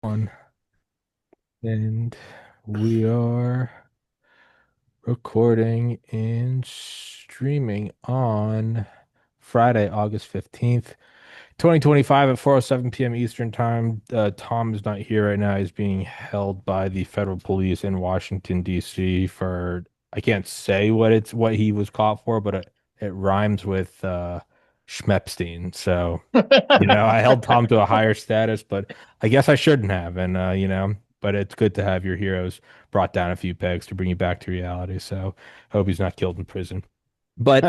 One, and we are recording and streaming on Friday, August 15th, 2025 at 4:07 p.m. Eastern Time. Tom is not here right now. He's being held by the federal police in Washington, D.C. for I can't say what he was caught for, but it rhymes with Schmepstein. So, I held Tom to a higher status, but I guess I shouldn't have. And but it's good to have your heroes brought down a few pegs to bring you back to reality. So, hope he's not killed in prison. But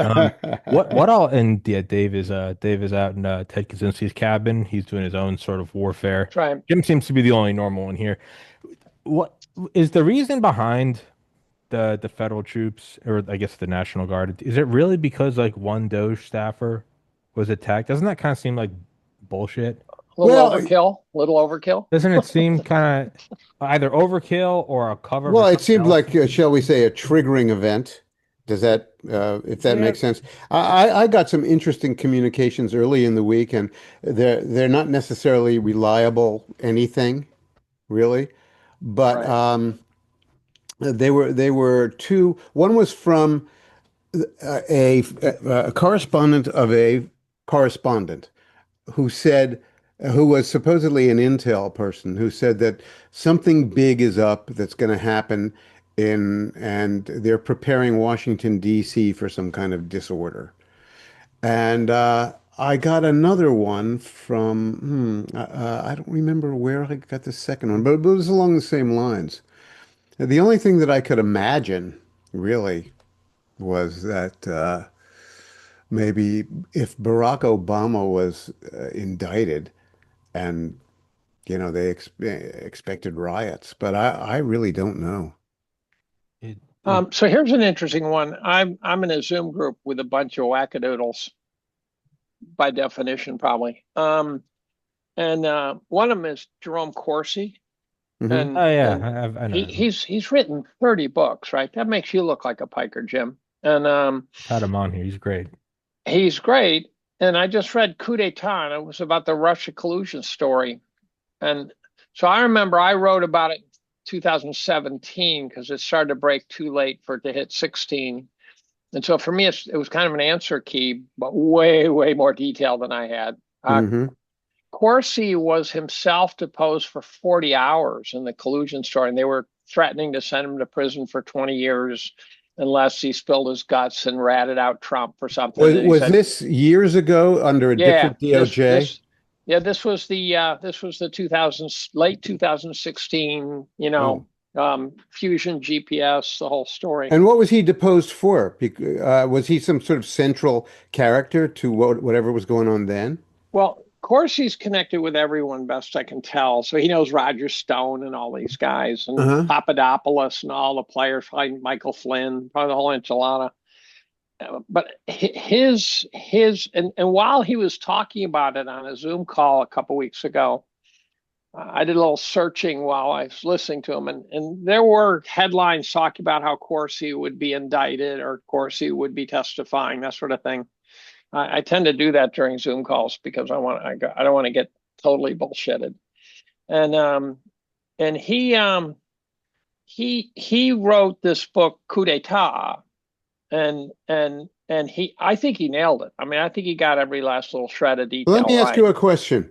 what all and yeah, Dave is out in Ted Kaczynski's cabin. He's doing his own sort of warfare. Try. Jim seems to be the only normal one here. What is the reason behind the federal troops, or I guess the National Guard? Is it really because like one Doge staffer was attacked? Doesn't that kind of seem like bullshit? A little Well, overkill. A little overkill. Doesn't it seem kind of either overkill or a cover for well, it something seemed else? like, shall we say, a triggering event. Does that, if that Yeah. makes sense? I got some interesting communications early in the week, and they're not necessarily reliable anything, really. But Right. they were two. One was from a correspondent of a correspondent who said, who was supposedly an intel person, who said that something big is up that's going to happen and they're preparing Washington, D.C. for some kind of disorder. And I got another one from, I don't remember where I got the second one, but it was along the same lines. The only thing that I could imagine, really, was that maybe if Barack Obama was indicted, and they expected riots, but I really don't know. It So here's an interesting one. I'm in a Zoom group with a bunch of wackadoodles, by definition, probably. And one of them is Jerome Corsy, Hmm. oh yeah, and I know him. he's written 30 books, right? That makes you look like a piker, Jim. And I've had him on here. He's great. he's great. And I just read Coup d'etat, and it was about the Russia collusion story. And so I remember I wrote about it in 2017 because it started to break too late for it to hit 16. And so for me, it was kind of an answer key, but way, way more detail than I had. Hmm. Corsi was himself deposed for 40 hours in the collusion story, and they were threatening to send him to prison for 20 years unless he spilled his guts and ratted out Trump for something. Was And he was said, this years ago under a "Yeah, different DOJ? this was the 2000s, late 2016, Oh, fusion GPS, the whole story." and what was he deposed for? Was he some sort of central character to whatever was going on then? Well, of course, he's connected with everyone, best I can tell. So he knows Roger Stone and all these guys, and Uh-huh. Papadopoulos and all the players, like Michael Flynn, probably the whole enchilada. But and while he was talking about it on a Zoom call a couple weeks ago, I did a little searching while I was listening to him, and there were headlines talking about how Corsi would be indicted or Corsi would be testifying, that sort of thing. I tend to do that during Zoom calls because I don't want to get totally bullshitted. And and he wrote this book Coup d'etat, and he I think he nailed it. I mean, I think he got every last little shred of Let detail me ask you right. a question.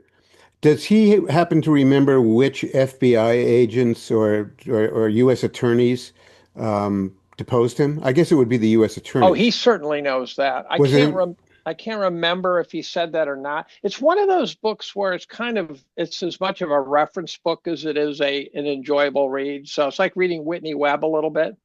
Does he happen to remember which FBI agents or U.S. attorneys deposed him? I guess it would be the U.S. Oh, he attorneys. certainly knows that. Was it? I can't remember if he said that or not. It's one of those books where it's as much of a reference book as it is an enjoyable read. So it's like reading Whitney Webb a little bit,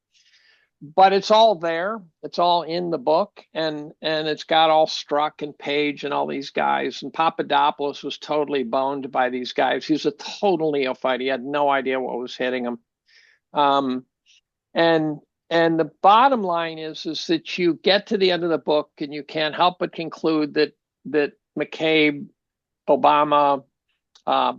but it's all there. It's all in the book, and it's got all Struck and Page and all these guys. And Papadopoulos was totally boned by these guys. He was a total neophyte. He had no idea what was hitting him. Um, and and the bottom line is that you get to the end of the book and you can't help but conclude that McCabe, Obama,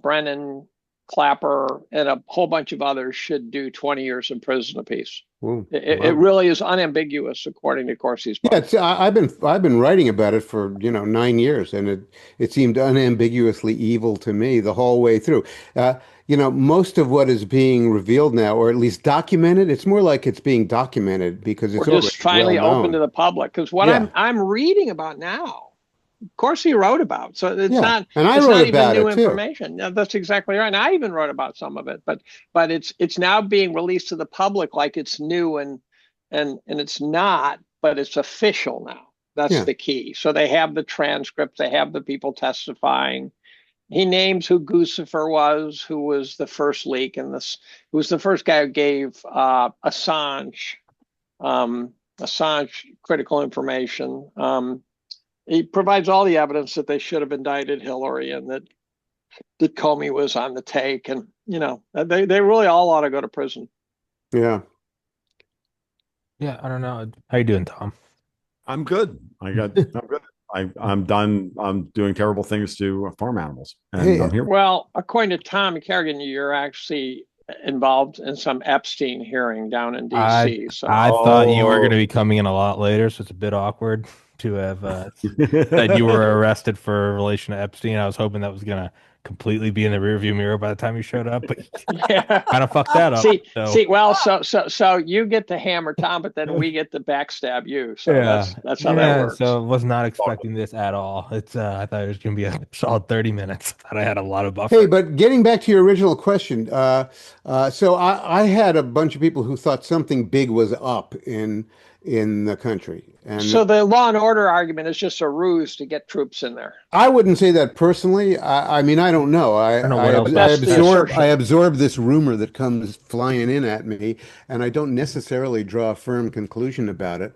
Brennan, Clapper, and a whole bunch of others should do 20 years in prison apiece. Ooh, It wow. really is unambiguous, according to Corsy's Yeah, book. I've been writing about it for 9 years, and it seemed unambiguously evil to me the whole way through. Most of what is being revealed now, or at least documented, it's more like it's being documented because We're it's just already well finally open to known. the public because what Yeah, I'm reading about now, Corsi wrote about. So it's yeah, not and I it's wrote not even about new it too. information. Yeah, that's exactly right. And I even wrote about some of it, but it's now being released to the public like it's new and it's not, but it's official now. That's Yeah, the key. So they have the transcripts, they have the people testifying. He names who Guccifer was, who was the first leak, and this who was the first guy who gave um, Assange critical information. He provides all the evidence that they should have indicted Hillary and that Comey was on the take, and they really all ought to go to prison. yeah. Yeah, I don't know. How you doing, Tom? I'm good. I'm good. I'm done. I'm doing terrible things to farm animals, and Hey, I'm here. Well, according to Tommy Carrigan, you're actually involved in some Epstein hearing down in I D.C. So I thought you were going to Oh, be coming in a lot later, so it's a bit awkward to have said you were arrested for relation to Epstein. I was hoping that was going to completely be in the rearview mirror by the time you showed up, but yeah. kind of fucked that up. So See. Well, so you get to hammer Tom, but then we get to backstab you. So yeah, that's how that yeah. works. So was not expecting this at all. It's I thought it was going to be a solid 30 minutes. Thought I had a lot of Hey, buffer. but getting back to your original question, so I had a bunch of people who thought something big was up in the country, So and the law and order argument is just a ruse to get troops in there. I wouldn't say that personally. I mean, I don't know. I don't know what else But I I that's would the say. assertion. absorb this rumor that comes flying in at me, and I don't necessarily draw a firm conclusion about it.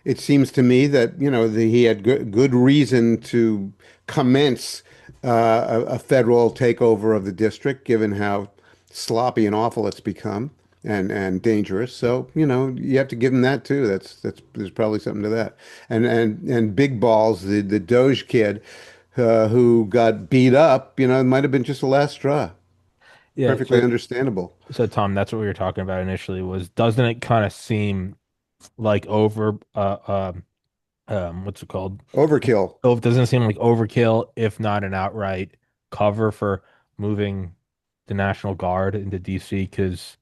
It seems to me that he had good reason to commence a federal takeover of the district, given how sloppy and awful it's become and dangerous. So, you have to give him that too. There's probably something to that. And Big Balls, the Doge kid, who got beat up, it might have been just the last straw. Yeah. Perfectly understandable. So Tom, that's what we were talking about initially. Was doesn't it kind of seem like what's it called? Overkill. Oh, it doesn't seem like overkill, if not an outright cover for moving the National Guard into DC because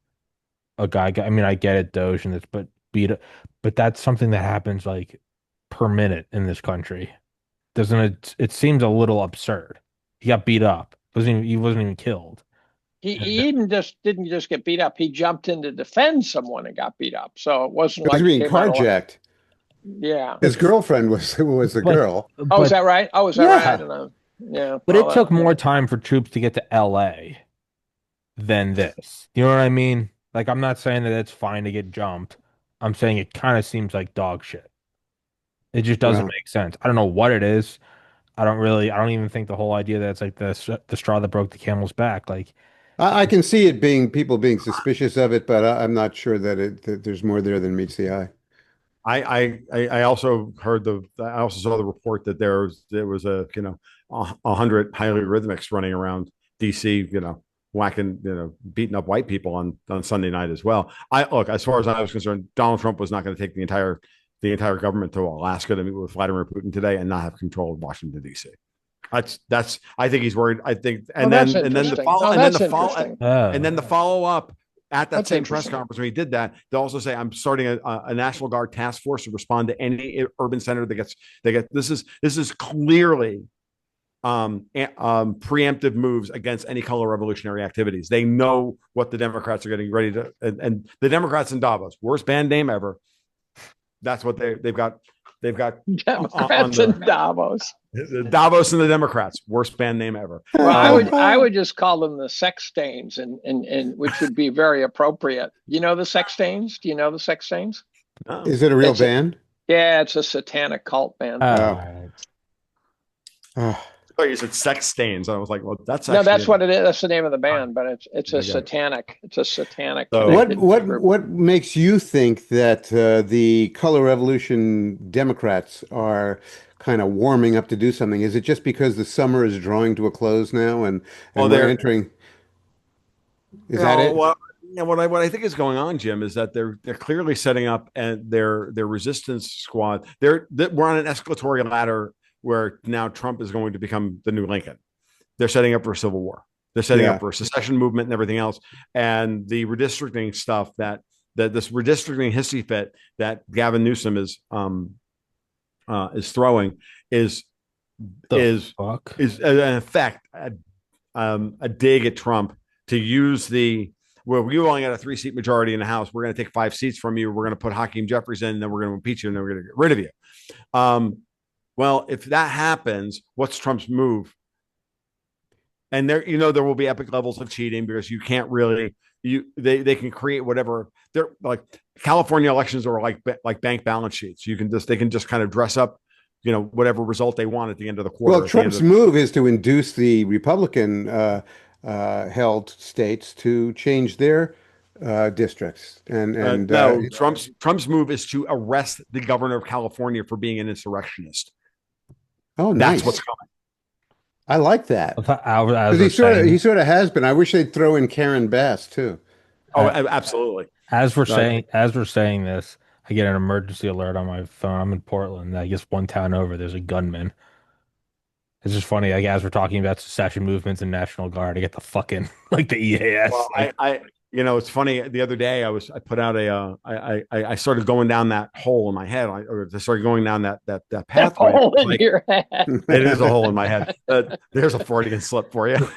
I mean, I get it, Doge and this, but but that's something that happens like per minute in this country. Doesn't it? It seems a little absurd. He got beat up. He wasn't even killed. And He even just didn't just get beat up. He jumped in to defend someone and got beat up. So it wasn't It was like he being came out of. carjacked. Yeah. His girlfriend was the but girl. Oh, is but that right? Oh, is that right? I Yeah. don't know. Yeah. but it Well, took more time for troops to get to LA than this. You know what I mean? Like I'm not saying that it's fine to get jumped. I'm saying it kind of seems like dog shit. It just doesn't Well, make sense. I don't know what it is. I don't even think the whole idea that it's like the straw that broke the camel's back. Like, I can see it being people being suspicious of it, but I'm not sure that there's more there than meets the eye. I also heard I also saw the report that there was a hundred highly rhythmics running around DC, whacking, beating up white people on Sunday night as well. I look, as far as I was concerned, Donald Trump was not going to take the entire government to Alaska to meet with Vladimir Putin today and not have control of Washington D.C. That's I think he's worried. I think well, that's interesting. Oh, that's interesting. and then the follow up at that That's same press interesting. conference when he did that, they also say I'm starting a National Guard task force to respond to any urban center that gets this is clearly preemptive moves against any color revolutionary activities. They know what the Democrats are getting ready to, and the Democrats in Davos, worst band name ever. That's what they've got. They've got on Democrats in Davos. Davos and the Democrats, worst band name ever. Well, I would just call them the sex stains, and which would be very appropriate. You know the sex stains? Do you know the sex stains? No. Is it a real It's a, band? yeah, it's a satanic cult band. Oh. right. Oh. Oh, you said sex stains. I was like, well, that's No, actually that's what it is. That's the name of the band, but it's I a get it. satanic. It's a satanic. So- What connected what group. what makes you think that the color revolution Democrats are kind of warming up to do something? Is it just because the summer is drawing to a close now and Well, we're they're entering? Is that it? Well, what I think is going on, Jim, is that they're clearly setting up and their resistance squad. We're on an escalatory ladder where now Trump is going to become the new Lincoln. They're setting up for a civil war. They're setting up for a secession movement and everything else. And the redistricting stuff that this redistricting hissy fit that Gavin Newsom is throwing is in effect a dig at Trump to use we only got a 3-seat majority in the House. We're going to take 5 seats from you. We're going to put Hakeem Jeffries in, and then we're going to impeach you, and then we're going to get rid of you. Well, if that happens, what's Trump's move? And there will be epic levels of cheating because you can't really they can create whatever. They're like California elections are like bank balance sheets. They can just kind of dress up whatever result they want at the end of the quarter. Well, Trump's move is to induce the Republican held states to change their districts. And no, Trump's move is to arrest the governor of California for being an insurrectionist. Oh, nice. That's what's coming. I like that. Because he sort of has been. I wish they'd throw in Karen Bass too. Oh, absolutely. As we're saying this, I get an emergency alert on my phone. I'm in Portland. I guess one town over, there's a gunman. It's just funny. Like, as we're talking about secession movements and National Guard, I get the fucking the EAS. Well, it's funny. The other day, I I started going down that hole in my head. I started going down that pathway. Hole in your head. It is a hole in my head. There's a Freudian slip for you.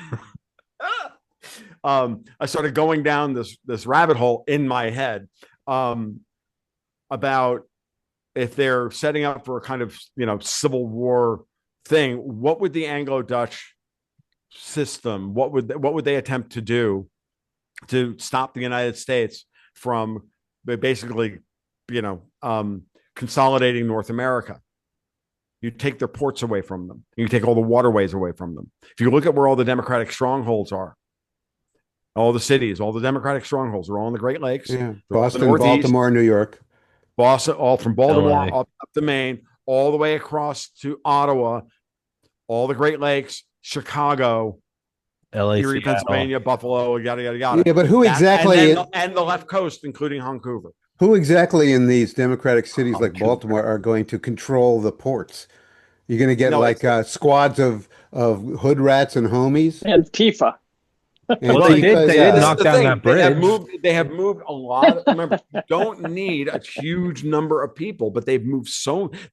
I started going down this rabbit hole in my head about if they're setting up for a kind of civil war thing. What would the Anglo-Dutch system? What would they attempt to do to stop the United States from basically, consolidating North America? You take their ports away from them. You take all the waterways away from them. If you look at where all the Democratic strongholds are, all the cities, all the Democratic strongholds are all in the Great Lakes. Yeah. Boston, Baltimore, New York. Boston, all from Baltimore LA. up to Maine, all the way across to Ottawa, all the Great Lakes, Chicago, LA, Erie, Pennsylvania, Buffalo, yada, yada, yada. Yeah, but who exactly? And the left coast, including Vancouver. Who exactly in these Democratic cities like Baltimore are going to control the ports? You're going to get squads of hood rats and homies? Antifa. Well, they did knock down that bridge. They have moved a lot. Remember, you don't need a huge number of people, but they've moved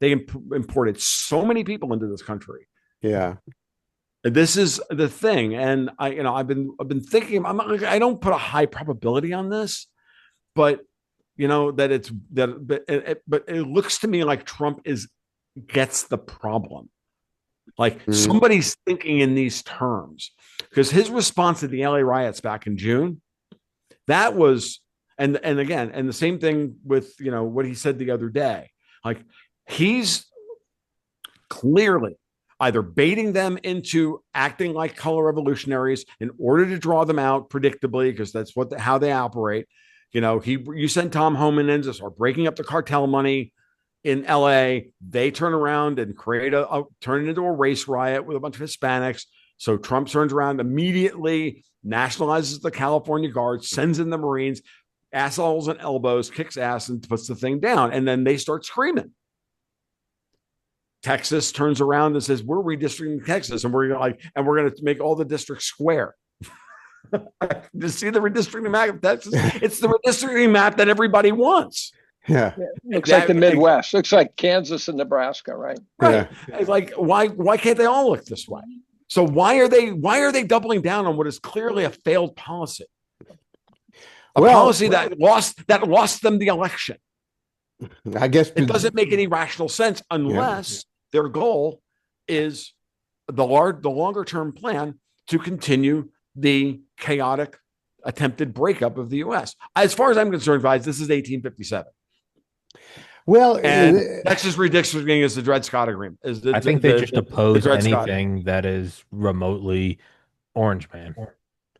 they imported so many people into this country. Yeah. This is the thing. And I've been thinking, I don't put a high probability on this, but but it looks to me like Trump gets the problem. Like somebody's thinking in these terms, because his response to the LA riots back in June, that was, and the same thing with, what he said the other day, like he's clearly either baiting them into acting like color revolutionaries in order to draw them out predictably, because that's how they operate. You send Tom Homan in to start breaking up the cartel money in LA. They turn around and turn it into a race riot with a bunch of Hispanics. So Trump turns around immediately, nationalizes the California Guard, sends in the Marines, assholes and elbows, kicks ass, and puts the thing down. And then they start screaming. Texas turns around and says, "We're redistricting Texas, and we're going to make all the districts square." To see the redistricting map of Texas, it's the redistricting map that everybody wants. Yeah. Looks like the Midwest. Looks like Kansas and Nebraska, right? Right. Yeah. It's like, why can't they all look this way? So why are they doubling down on what is clearly a failed policy? Policy that lost them the election. I guess it doesn't make any rational sense unless their goal is the longer term plan to continue the chaotic attempted breakup of the U.S. As far as I'm concerned, guys, this is 1857. Well, and Texas redistricting is the Dred Scott Agreement. I think they just oppose anything that is remotely Orange Man.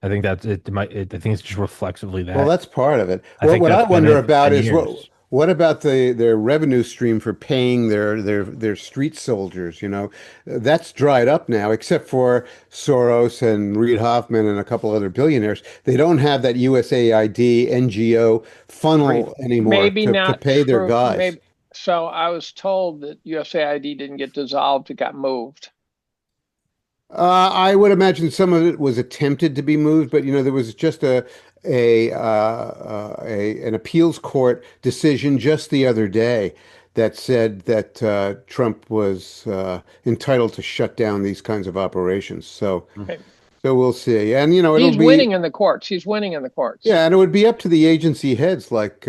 I think that's it. I think it's just reflexively that. Well, that's part of it. What I wonder about is What about their revenue stream for paying their street soldiers? That's dried up now, except for Soros and Reid Hoffman and a couple other billionaires. They don't have that USAID NGO Agreed. funnel anymore Maybe to not pay their true. guys. Maybe so. I was told that USAID didn't get dissolved; it got moved. I would imagine some of it was attempted to be moved, but there was just an appeals court decision just the other day that said that Trump was entitled to shut down these kinds of operations. So, Okay. so we'll see, and it'll He's be winning in the courts. He's winning in the courts. yeah, and it would be up to the agency heads. Like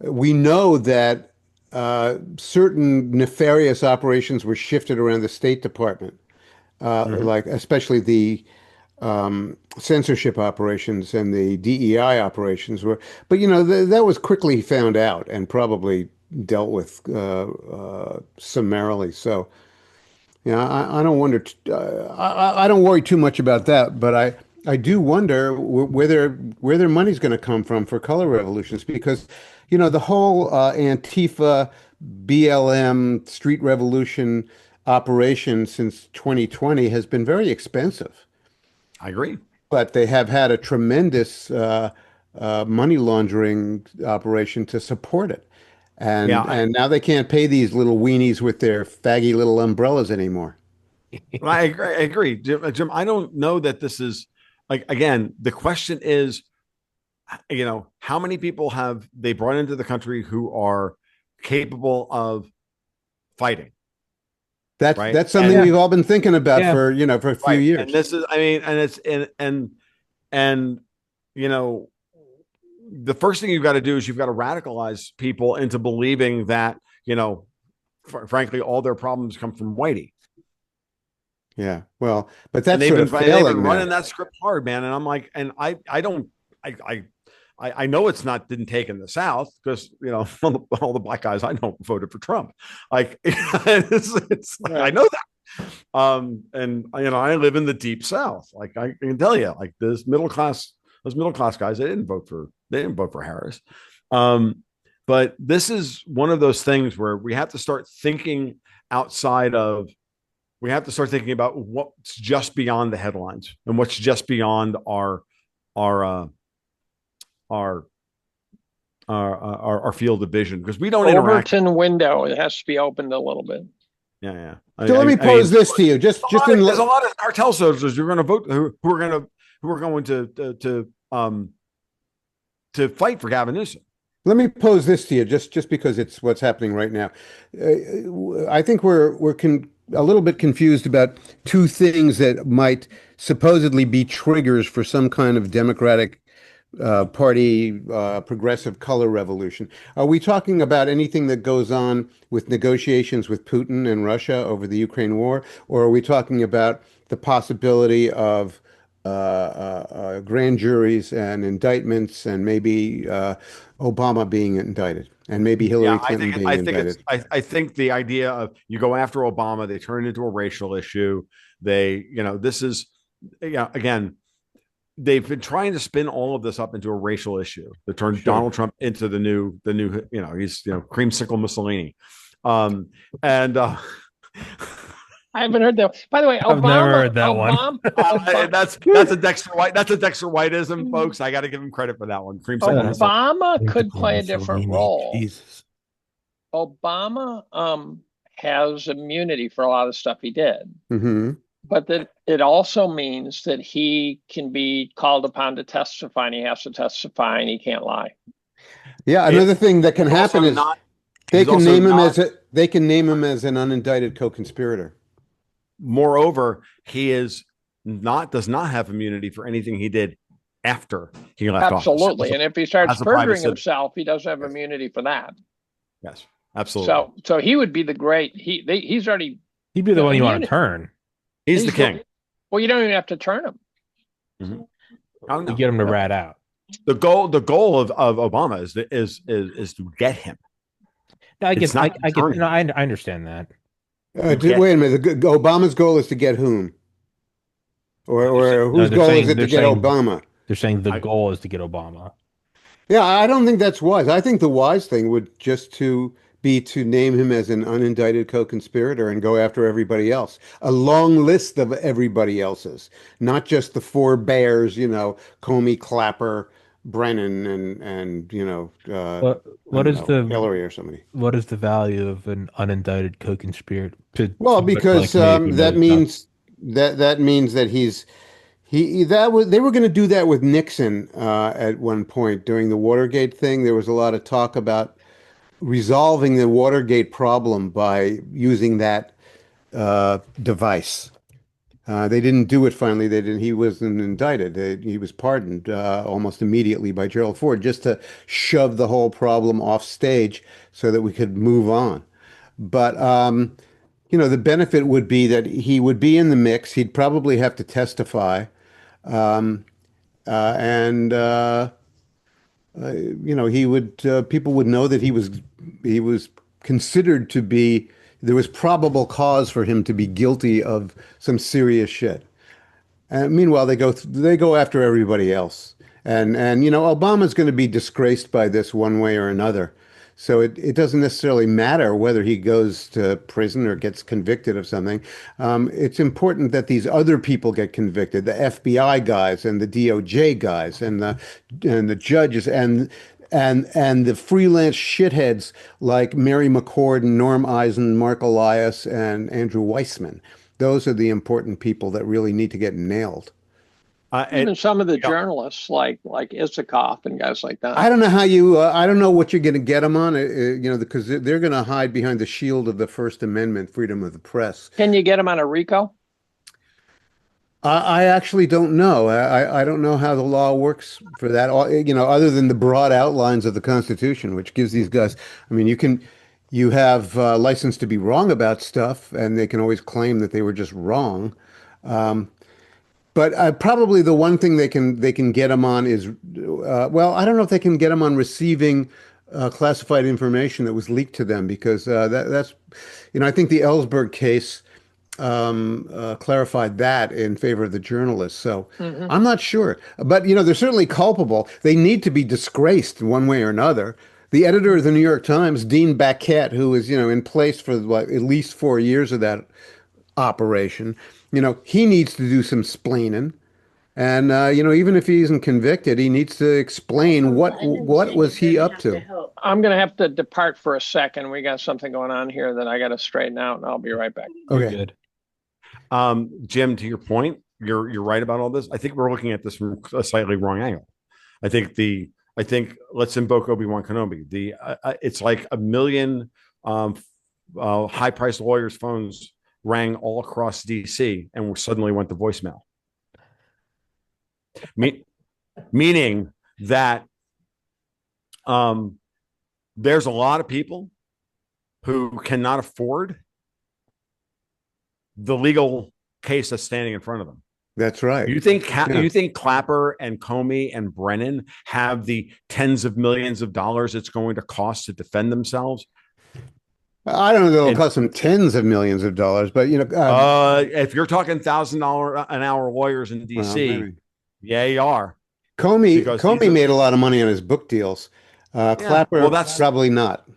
we know that certain nefarious operations were shifted around the State Department. Like especially the censorship operations and the DEI operations were, but that was quickly found out and probably dealt with summarily. So, I don't wonder, I don't worry too much about that, but I do wonder where their money's going to come from for color revolutions because, the whole Antifa, BLM, street revolution operation since 2020 has been very expensive, I agree. but they have had a tremendous money laundering operation to support it. And Yeah, and now they can't pay these little weenies with their faggy little umbrellas anymore. I agree. I agree, Jim. I don't know that this is like again. The question is, how many people have they brought into the country who are capable of fighting? Right. That's something we've all been thinking about for a few Right. years. And this is, I mean, and it's and the first thing you've got to do is you've got to radicalize people into believing that, frankly, all their problems come from Whitey. Yeah. Well, but And that's sort of they've failing been now. running that script hard, man. And I'm like, and I don't, I know it's not didn't take in the South because all the black guys I know voted for Trump. Like it's like, I know that. And I live in the deep South. Like I can tell you, like those middle class guys, they didn't vote for Harris. But this is one of those things where we have to start thinking outside of. We have to start thinking about what's just beyond the headlines and what's just beyond our field of vision because we don't interact. Overton window. It has to be opened a little bit. Yeah. So let me pose this to you. Just in there's a lot of cartel soldiers who are going to vote who are going to fight for Gavin Newsom. Let me pose this to you, just because it's what's happening right now. I think we're a little bit confused about two things that might supposedly be triggers for some kind of Democratic Party progressive color revolution. Are we talking about anything that goes on with negotiations with Putin and Russia over the Ukraine war, or are we talking about the possibility of grand juries and indictments and maybe Obama being indicted and maybe Hillary Clinton being indicted? I think the idea of you go after Obama, they turn it into a racial issue. This is, again, they've been trying to spin all of this up into a racial issue that turned Donald Trump into the new, he's, creamsicle Mussolini. I haven't heard that. By the way, I've never heard that one. That's a Dexter White. That's a Dexter Whiteism, folks. I got to give him credit for that one. Obama could play a different role. Jesus. Obama has immunity for a lot of stuff he did, but that it also means that he can be called upon to testify, and he has to testify, and he can't lie. Yeah, another thing that can happen is they can name him as an unindicted co-conspirator. Moreover, he does not have immunity for anything he did after he left office. Absolutely. And if he starts perjuring himself, he doesn't have immunity for that. Yes, absolutely. So he would be the great, he'd be the one you want to turn. He's the king. Well, you don't even have to turn him. Mm-hmm. Oh, no. You get him to rat out. The goal of Obama is to get him. No, I understand that. Wait a minute. Obama's goal is to get whom? Or whose goal is it to get Obama? They're saying the goal is to get Obama. Yeah, I don't think that's wise. I think the wise thing would just to be to name him as an unindicted co-conspirator and go after everybody else. A long list of everybody else's, not just the four bears, Comey, Clapper, Brennan, and I What don't is know, the Hillary or somebody. what is the value of an unindicted co-conspirator to Well, somebody because like me who that knows nothing? means that means that they were going to do that with Nixon at one point during the Watergate thing. There was a lot of talk about resolving the Watergate problem by using that device. They didn't do it finally. They didn't. He wasn't indicted. He was pardoned almost immediately by Gerald Ford just to shove the whole problem off stage so that we could move on. But the benefit would be that he would be in the mix. He'd probably have to testify, um, and he would people would know that he was considered to be there was probable cause for him to be guilty of some serious shit. And meanwhile, they go after everybody else, and Obama's going to be disgraced by this one way or another. So it doesn't necessarily matter whether he goes to prison or gets convicted of something. It's important that these other people get convicted, the FBI guys and the DOJ guys and the judges and the freelance shitheads like Mary McCord, Norm Eisen, Mark Elias, and Andrew Weissman. Those are the important people that really need to get nailed. Even some of the Yeah, journalists like Isikoff and guys like that. I don't know what you're going to get them on, because they're going to hide behind the shield of the First Amendment, freedom of the press. Can you get them on a RICO? I actually don't know. I don't know how the law works for that, other than the broad outlines of the Constitution, which gives these guys, I mean, you have license to be wrong about stuff, and they can always claim that they were just wrong. Um, But probably the one thing they can get them on is, well, I don't know if they can get them on receiving classified information that was leaked to them because that's, I think the Ellsberg case clarified that in favor of the journalists. So Hmm. I'm not sure, but they're certainly culpable. They need to be disgraced one way or another. The editor of the New York Times, Dean Baquet, who was in place for at least 4 years of that operation. He needs to do some splaining. And even if he isn't convicted, he needs to explain what was he up to. I'm going to have to depart for a second. We got something going on here that I got to straighten out, and I'll be right back. You're Okay. good. Jim, to your point, you're right about all this. I think we're looking at this from a slightly wrong angle. I think let's invoke Obi-Wan Kenobi. It's like a million high-priced lawyers' phones rang all across DC and suddenly went to voicemail. Meaning that there's a lot of people who cannot afford the legal case that's standing in front of them. That's right. You think Clapper and Comey and Brennan have the tens of millions of dollars it's going to cost to defend themselves? I don't know that it'll cost them tens of millions of dollars, but if you're talking $1,000 an hour lawyers in DC, well, yeah, you are. Comey made a lot of money on his book deals. Clapper, well, that's probably not.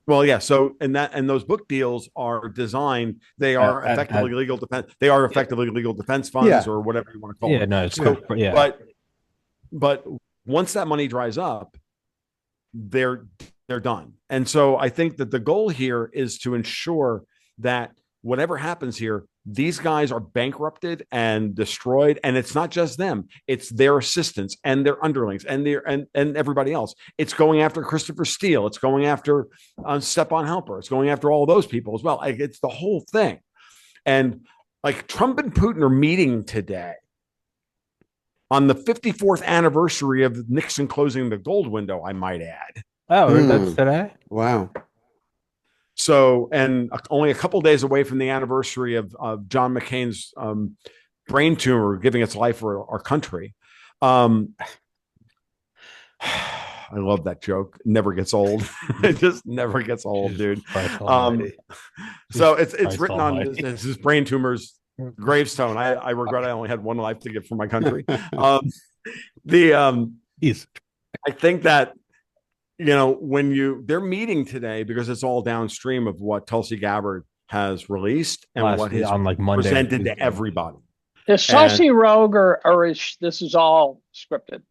Well, yeah. So, and those book deals are designed. They are effectively legal defense. They are effectively legal defense funds, or whatever you want to call it. Yeah, no, it's cool. Yeah. But once that money dries up, they're done. And so, I think that the goal here is to ensure that whatever happens here, these guys are bankrupted and destroyed. And it's not just them; it's their assistants and their underlings and and everybody else. It's going after Christopher Steele. It's going after Stepan Halper. It's going after all those people as well. Like, it's the whole thing. And like Trump and Putin are meeting today on the 54th anniversary of Nixon closing the gold window, I might add. Oh, that's today? Wow. So, and only a couple of days away from the anniversary of John McCain's brain tumor giving its life for our country. I love that joke. Never gets old. It just never gets old, dude. So it's written on his brain tumor's gravestone. I regret I only had one life to give for my country. I think that, when they're meeting today because it's all downstream of what Tulsi Gabbard has released and what is on like Monday presented to everybody. Is Tulsi rogue or is this is all scripted?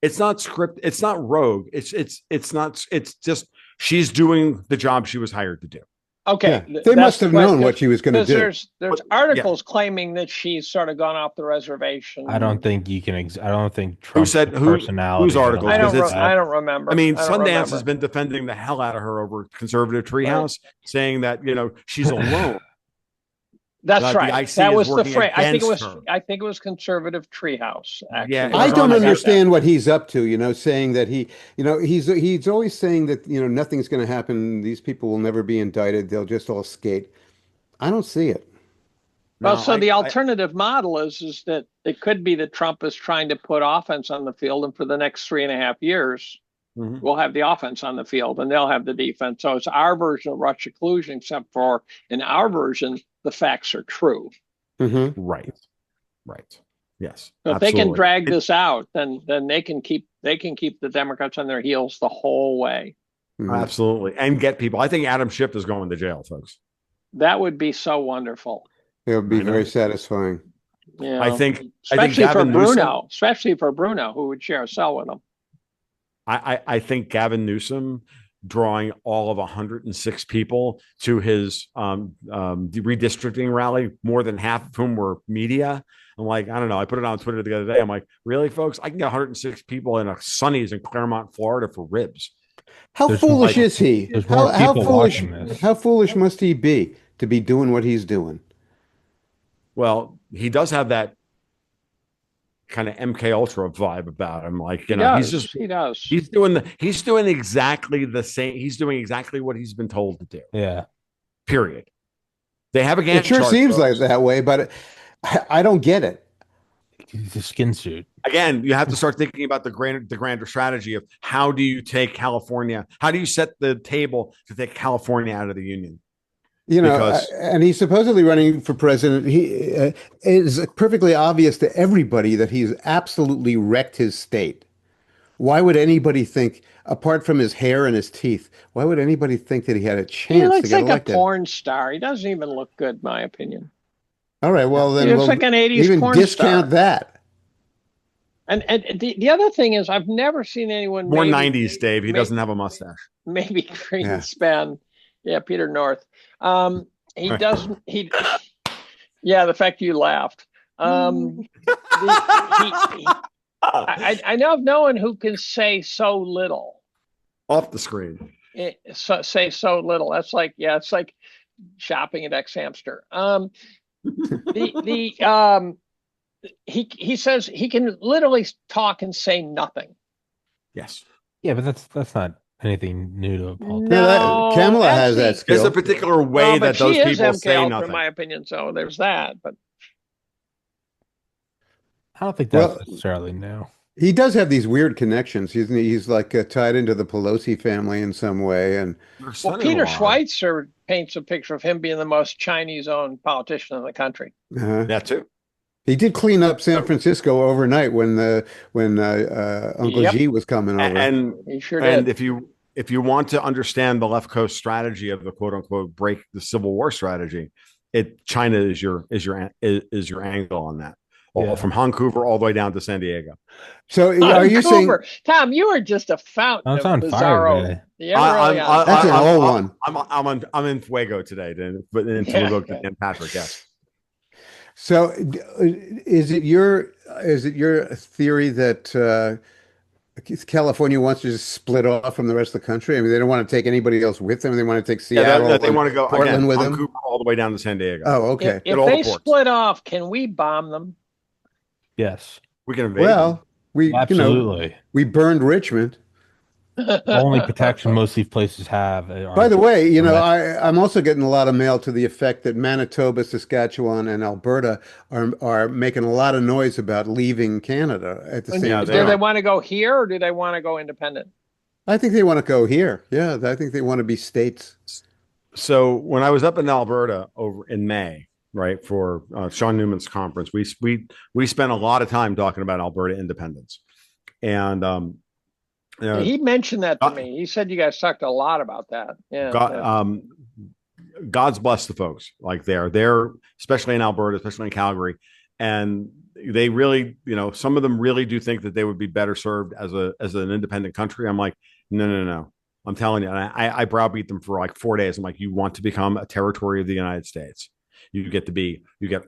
It's not script. It's not rogue. It's not. It's just she's doing the job she was hired to do. Okay, yeah. They must have known what she was going to do. There's articles claiming that she's sort of gone off the reservation. I don't think you can. I don't think Trump's personality. Whose articles? I don't remember. I mean, Sundance has been defending the hell out of her over conservative treehouse, saying that she's alone. That's right. That was the phrase. I think it was conservative treehouse. Actually. Yeah, I don't understand what he's up to. Saying that he's always saying that nothing's going to happen. These people will never be indicted. They'll just all skate. I don't see it. Well, the alternative model is that it could be that Trump is trying to put offense on the field, and for the next 3.5 years, we'll have the offense on the field, and they'll have the defense. So it's our version of Russia collusion, except for in our version, the facts are true. Right. Yes. So if they can drag this out, then they can keep the Democrats on their heels the whole way. Absolutely, and get people. I think Adam Schiff is going to jail, folks. That would be so wonderful. It would be very satisfying. Yeah, I think especially for Bruno, who would share a cell with him. I think Gavin Newsom drawing all of 106 people to his redistricting rally, more than half of whom were media. I'm like, I don't know. I put it on Twitter the other day. I'm like, really, folks? I can get 106 people in a Sunny's in Claremont, Florida for ribs. How foolish is he? How foolish must he be to be doing what he's doing? Well, he does have that kind of MK Ultra vibe about him. Like, he does. He's doing exactly the same. He's doing exactly what he's been told to do. Yeah. Period. They have a Gantt It sure chart, seems folks. like that way, but I don't get it. He's a skin suit. Again, you have to start thinking about the grander strategy of how do you take California? How do you set the table to take California out of the union? And he's supposedly running for president. He is perfectly obvious to everybody that he's absolutely wrecked his state. Why would anybody think, apart from his hair and his teeth, why would anybody think that he had a chance to get elected? He looks like a porn star. He doesn't even look good, in my opinion. All right, well then, he looks like an 80s even porn discount star. that. And the other thing is, I've never seen anyone more 90s, Dave. He doesn't have a mustache. Maybe Greenspan. Yeah, Peter North. He doesn't. Yeah, the fact you laughed. I know of no one who can say so little off the screen. Say so little. That's like, it's like shopping at X Hamster. He says he can literally talk and say nothing. Yes. Yeah, but that's not anything new to a politician. No, Kamala has that skill. There's a particular way that those people say nothing. In my opinion, so there's that. But I don't think that's necessarily new. He does have these weird connections. He's like tied into the Pelosi family in some way. And Peter Schweitzer paints a picture of him being the most Chinese-owned politician in the country. That too. He did clean up San Francisco overnight when Uncle G was coming over. And he sure did. And if you want to understand the left coast strategy of the quote unquote break the Civil War strategy, China is your angle on that. From Vancouver all the way down to San Diego. So are you saying, Tom, you are just a fountain of bizarro. That's an old one. I'm in Fuego today, but in Fuego and Patrick, yes. So is it your theory that California wants to just split off from the rest of the country? I mean, they don't want to take anybody else with them. They want to take Seattle. They want to go Portland with Vancouver them all the way down to San Diego. Oh, okay. If they split off, can we bomb them? Yes, we can invade. Well, absolutely. We burned Richmond. The only protection most of these places have. By the way, I'm also getting a lot of mail to the effect that Manitoba, Saskatchewan, and Alberta are making a lot of noise about leaving Canada at the same time. Do they want to go here or do they want to go independent? I think they want to go here. Yeah, I think they want to be states. So when I was up in Alberta over in May, right, for Sean Newman's conference, we spent a lot of time talking about Alberta independence, and He mentioned that to God, me. He said you guys talked a lot about that. Yeah. God, God's bless the folks like they're especially in Alberta, especially in Calgary, and they really, some of them really do think that they would be better served as an independent country. I'm like, no, no, no. I'm telling you, and I browbeat them for like 4 days. I'm like, you want to become a territory of the United States. You get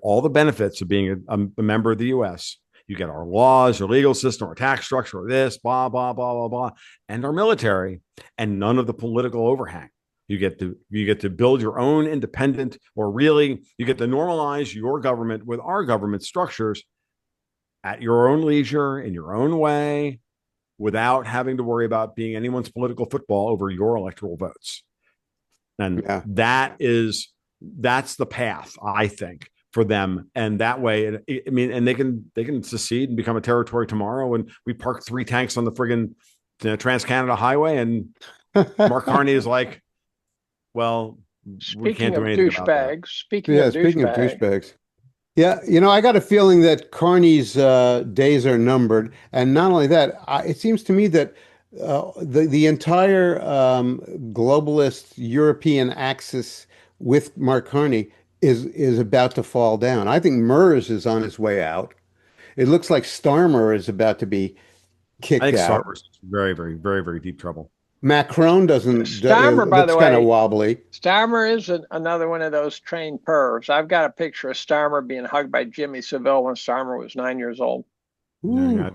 all the benefits of being a member of the U.S. You get our laws, our legal system, our tax structure, this, blah, blah, blah, blah, blah, and our military, and none of the political overhang. You get to build your own independent, or really, you get to normalize your government with our government structures at your own leisure, in your own way, without having to worry about being anyone's political football over your electoral votes. And Yeah. that's the path, I think, for them. And that way, I mean, and they can secede and become a territory tomorrow. And we park 3 tanks on the friggin' Trans-Canada Highway, and Mark Carney is like, well, we can't do anything about that. Speaking of douchebags. Yeah, I got a feeling that Carney's days are numbered, and not only that, it seems to me that the entire globalist European axis with Mark Carney is about to fall down. I think MERS is on his way out. It looks like Starmer is about to be kicked I think out. Starmer's very, very, very, very deep trouble. Macron doesn't. Starmer, by the way, kind of wobbly. Starmer is another one of those trained pervs. I've got a picture of Starmer being hugged by Jimmy Savile when Starmer was 9 years old. No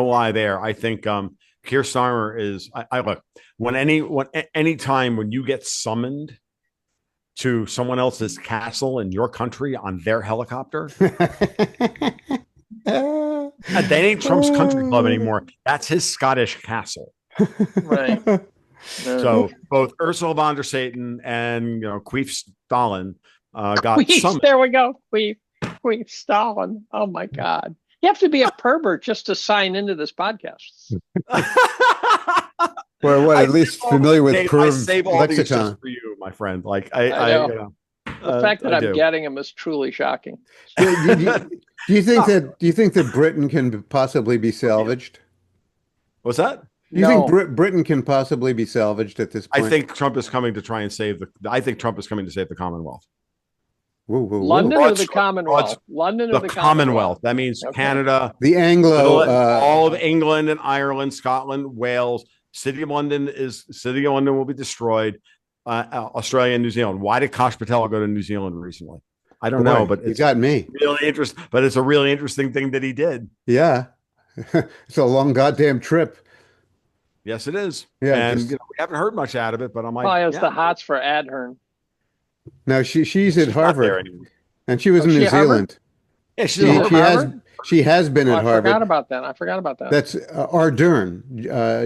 lie there. I think Keir Starmer is. I look any time when you get summoned to someone else's castle in your country on their helicopter. That ain't Trump's country club anymore. That's his Scottish castle. Right. So both Ursula von der Satan and Queef Stalin got summoned. There we go. Queef Stalin. Oh my God. You have to be a pervert just to sign into this podcast. Well, at least familiar with perv lexicon for you, my friend. Like the fact that I'm getting them is truly shocking. Do you think that Britain can possibly be salvaged? What's that? Do you think Britain can possibly be salvaged at this point? I think Trump is coming to try and save the Commonwealth. Whoa, whoa, whoa. London or the Commonwealth? London or the Commonwealth. That means Canada, the Anglo, all of England and Ireland, Scotland, Wales. City of London will be destroyed. Australia and New Zealand. Why did Kash Patel go to New Zealand recently? I don't know, but it's got me really interesting. But it's a really interesting thing that he did. Yeah, it's a long goddamn trip. Yes, it is. Yeah, and we haven't heard much out of it. But I'm like, it's the hots for Adhern. No, she's at Harvard, and she was in New Zealand. Yeah, she has been at Harvard. I forgot about that. That's Ardern,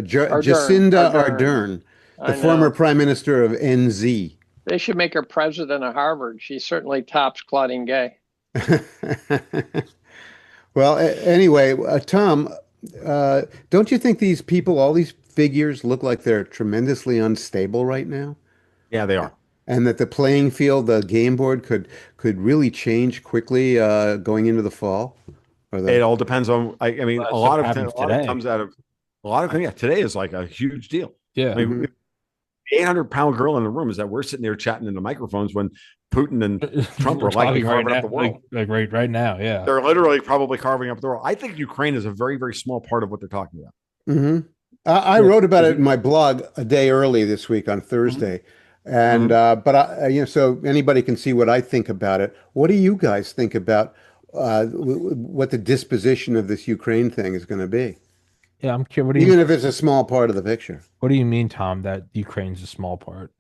Jacinda Ardern, the former Prime Minister of NZ. They should make her president of Harvard. She certainly tops Claudine Gay. Well, anyway, Tom, don't you think these people, all these figures, look like they're tremendously unstable right now? Yeah, they are. And that the playing field, the game board, could really change quickly going into the fall. It all depends on. I mean, a lot of it comes out of a lot of. Yeah, today is like a huge deal. Yeah, I mean, the 800-pound girl in the room is that we're sitting there chatting into microphones when Putin and Trump are like carving up the world. Like right now, yeah. They're literally probably carving up the world. I think Ukraine is a very, very small part of what they're talking about. Mm-hmm. I wrote about it in my blog a day early this week on Thursday. Mm-hmm. And but so anybody can see what I think about it. What do you guys think about what the disposition of this Ukraine thing is going to be? Yeah, I'm curious. Even if it's a small part of the picture. What do you mean, Tom, that Ukraine's a small part?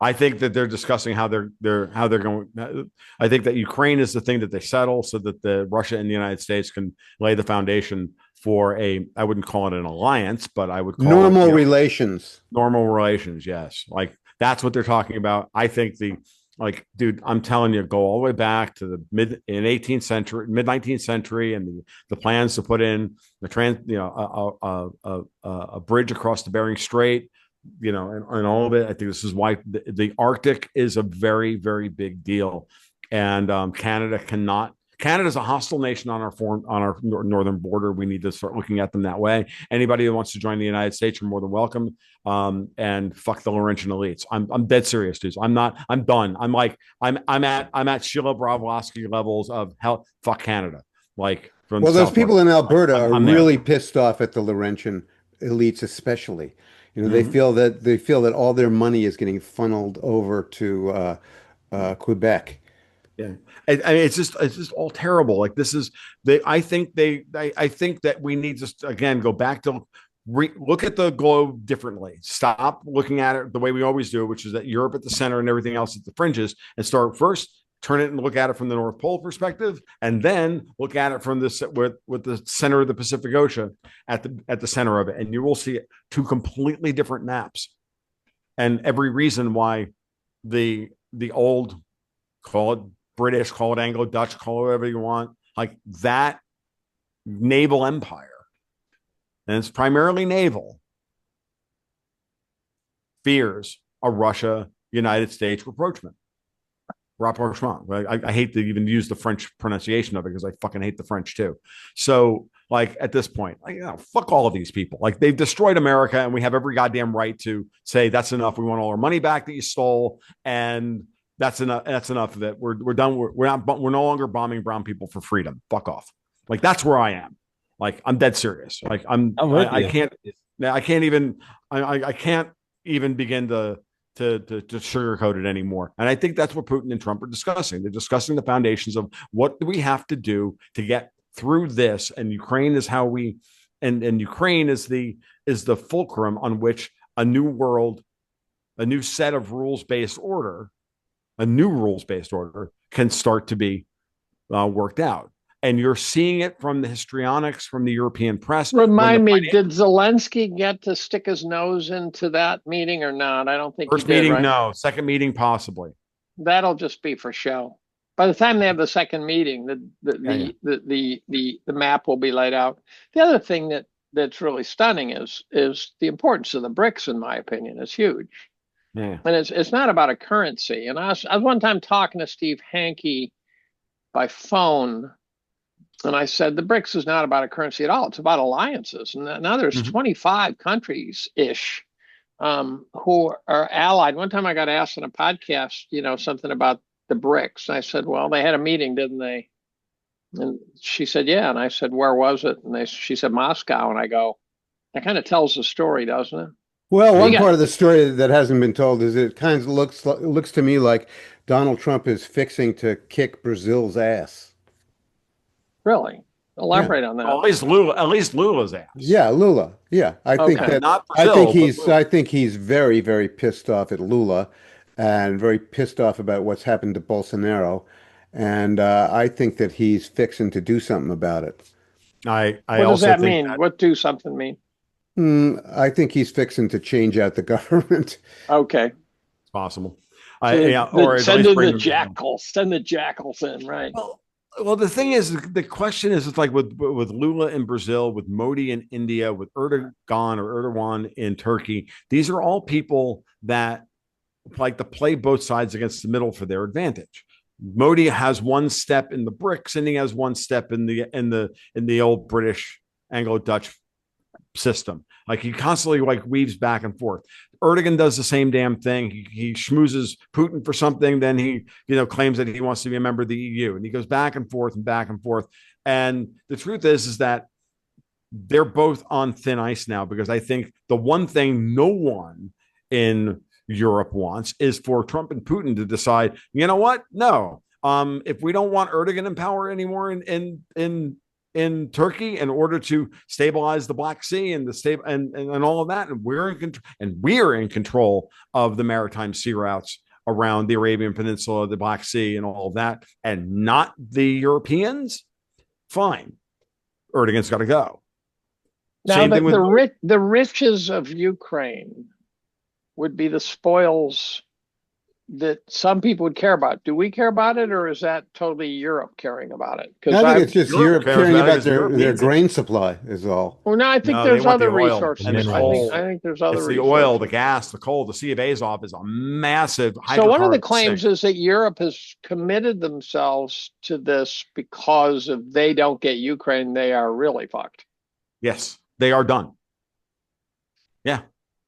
I think that they're discussing how they're going. I think that Ukraine is the thing that they settle so that the Russia and the United States can lay the foundation for I wouldn't call it an alliance, but I would call normal relations. Normal relations, yes. Like that's what they're talking about. I think dude, I'm telling you, go all the way back to the mid 19th century, and the plans to put in the a bridge across the Bering Strait, and all of it. I think this is why the Arctic is a very, very big deal, and Canada cannot Canada's a hostile nation on our northern border. We need to start looking at them that way. Anybody who wants to join the United States are more than welcome. And fuck the Laurentian elites. I'm dead serious, dudes. I'm not. I'm done. I'm at Sheila Bravoski levels of hell. Fuck Canada. Like from Well, those southward. people in Alberta are I'm there. really pissed off at the Laurentian elites, especially. They Mhm. feel that all their money is getting funneled over to Quebec. Yeah, it's just all terrible. Like this is they. I think that we need to again go back to look at the globe differently. Stop looking at it the way we always do, which is that Europe at the center and everything else at the fringes, and start first turn it and look at it from the North Pole perspective, and then look at it from this with the center of the Pacific Ocean at the center of it, and you will see two completely different maps, and every reason why the old, call it British, call it Anglo-Dutch, call it whatever you want, like that naval empire, and it's primarily naval, fears a Russia United States rapprochement. I hate to even use the French pronunciation of it because I fucking hate the French too. So, like at this point, like, fuck all of these people. Like they've destroyed America, and we have every goddamn right to say that's enough. We want all our money back that you stole, and that's enough. That's enough of it. We're done. We're no longer bombing brown people for freedom. Fuck off. Like that's where I am. Like I'm dead serious. Like I can't even I can't even begin to sugarcoat it anymore. And I think that's what Putin and Trump are discussing. They're discussing the foundations of what do we have to do to get through this. And Ukraine is how we and Ukraine is the fulcrum on which a new world, a new set of rules-based order, a new rules-based order can start to be worked out. And you're seeing it from the histrionics, from the European press. Remind me, did Zelensky get to stick his nose into that meeting or not? I don't think first he did, meeting, right? no. Second meeting, possibly. That'll just be for show. By the time they have the second meeting, the map will be laid out. The other thing that's really stunning is the importance of the BRICS, in my opinion, is huge. Yeah. And it's not about a currency. And I was one time talking to Steve Hanke by phone, and I said the BRICS is not about a currency at all. It's about alliances. And now there's 25 countries ish who are allied. One time I got asked on a podcast, something about the BRICS. And I said, well, they had a meeting, didn't they? And she said, yeah. And I said, where was it? And she said, Moscow. And I go, that kind of tells the story, doesn't it? Well, one part of the story that hasn't been told is it kind of looks to me like Donald Trump is fixing to kick Brazil's ass. Really? Elaborate on that. Well, at least Lula's ass. Yeah, Lula. Yeah, I think that. Not Brazil, I think he's very, very pissed off at Lula, and very pissed off about what's happened to Bolsonaro, and I think that he's fixing to do something about it. I what does also that think mean? What do something mean? I think he's fixing to change out the government. Okay. It's possible. Send in the jackals. Send the jackals in, right? Well, the thing is, the question is, it's like with Lula in Brazil, with Modi in India, with Erdogan in Turkey. These are all people that like to play both sides against the middle for their advantage. Modi has one step in the BRICS, and he has one step in the old British Anglo-Dutch system. Like he constantly weaves back and forth. Erdogan does the same damn thing. He schmoozes Putin for something, then he claims that he wants to be a member of the EU, and he goes back and forth and back and forth. And the truth is that they're both on thin ice now, because I think the one thing no one in Europe wants is for Trump and Putin to decide, you know what? No, if we don't want Erdogan in power anymore in Turkey in order to stabilize the Black Sea and and all of that, and we're in control of the maritime sea routes around the Arabian Peninsula, the Black Sea, and all of that, and not the Europeans, fine, Erdogan's got to go. Now, the riches of Ukraine would be the spoils that some people would care about. Do we care about it, or is that totally Europe caring about it? I think it's just Europe caring about their Europe grain supply is all. Well, no, I think No, they there's want the other oil resources. and the Minerals. coal. I think there's other It's the resources. oil, the gas, the coal. The C of A's office is a massive So one of the hydrocarbon claims sink. is that Europe has committed themselves to this because if they don't get Ukraine, they are really fucked. Yes, they are done. Yeah.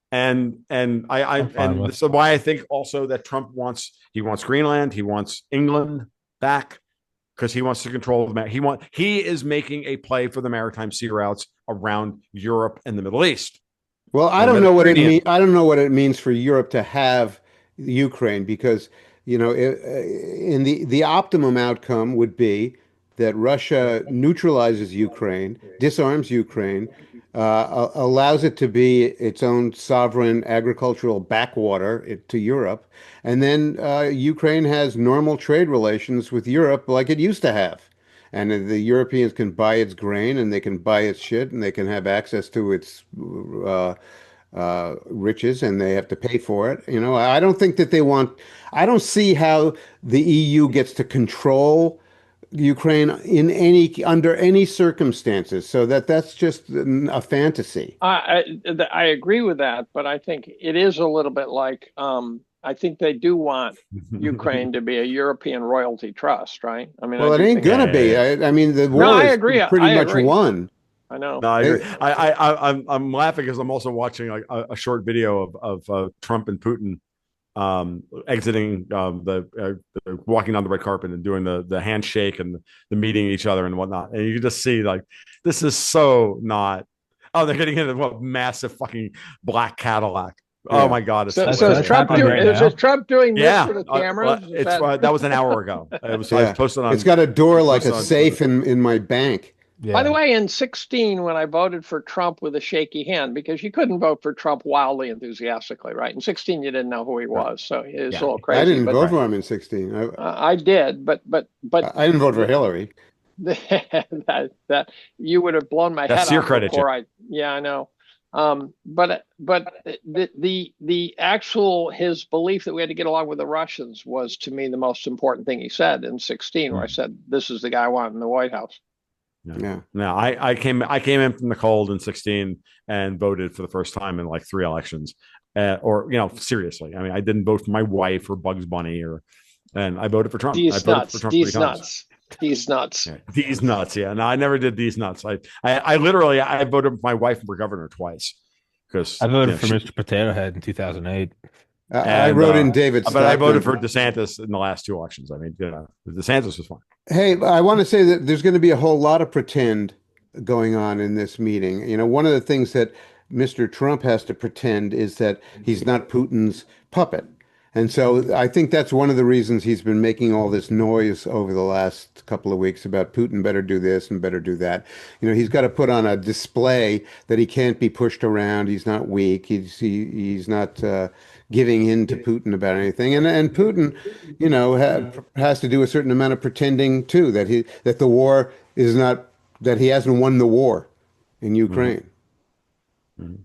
And this is why I think also that Trump wants Greenland, he wants England back because he wants to control the he is making a play for the maritime sea routes around Europe and the Middle East. Well, I don't know what it means. I don't know what it means for Europe to have Ukraine because, in the optimum outcome would be that Russia neutralizes Ukraine, disarms Ukraine, allows it to be its own sovereign agricultural backwater to Europe, and then Ukraine has normal trade relations with Europe like it used to have. And the Europeans can buy its grain and they can buy its shit and they can have access to its riches and they have to pay for it. I don't think that I don't see how the EU gets to control Ukraine under any circumstances. So that's just a fantasy. I agree with that, but I think it is a little bit like I think they do want Ukraine to be a European royalty trust, right? I mean, well, it ain't gonna be. I mean, the war is pretty much won. I know. No, I agree. I'm laughing because I'm also watching a short video of Trump and Putin exiting walking down the red carpet and doing the handshake and the meeting each other and whatnot. And you can just see this is so not. Oh, they're getting in a massive fucking black Cadillac. Yeah. Oh my God! So is Trump doing this for the cameras? That was an hour ago. It was, I was posted on. It's got a door like a safe in my bank. Yeah. By the way, in 2016, when I voted for Trump with a shaky hand, because you couldn't vote for Trump wildly enthusiastically, right? In 2016, you didn't know who he was, so it was a little crazy. I didn't vote for him in 2016. I did, but I didn't vote for Hillary. that you would have blown my head off. That's your credit. Yeah, I know. But the actual his belief that we had to get along with the Russians was to me the most important thing he said in 2016, where I said, "This is the guy I want in the White House." Yeah. No, I came in from the cold in 2016 and voted for the first time in like 3 elections. Seriously. I mean, I didn't vote for my wife or Bugs Bunny and I voted for Trump. These I voted for Trump these 3 times. nuts. These nuts. Yeah, these nuts. Yeah. No, I never did these nuts. I literally voted for my wife for governor twice because I voted for Mr. Potato Head in 2008. I wrote in David Stockman. But I voted for DeSantis in the last 2 elections. I mean, DeSantis was fine. Hey, I want to say that there's going to be a whole lot of pretend going on in this meeting. One of the things that Mr. Trump has to pretend is that he's not Putin's puppet. And so I think that's one of the reasons he's been making all this noise over the last couple of weeks about Putin better do this and better do that. He's got to put on a display that he can't be pushed around. He's not weak. He's not giving in to Putin about anything. And Putin, has to do a certain amount of pretending too, that the war is not, that he hasn't won the war in Ukraine. Mm-hmm.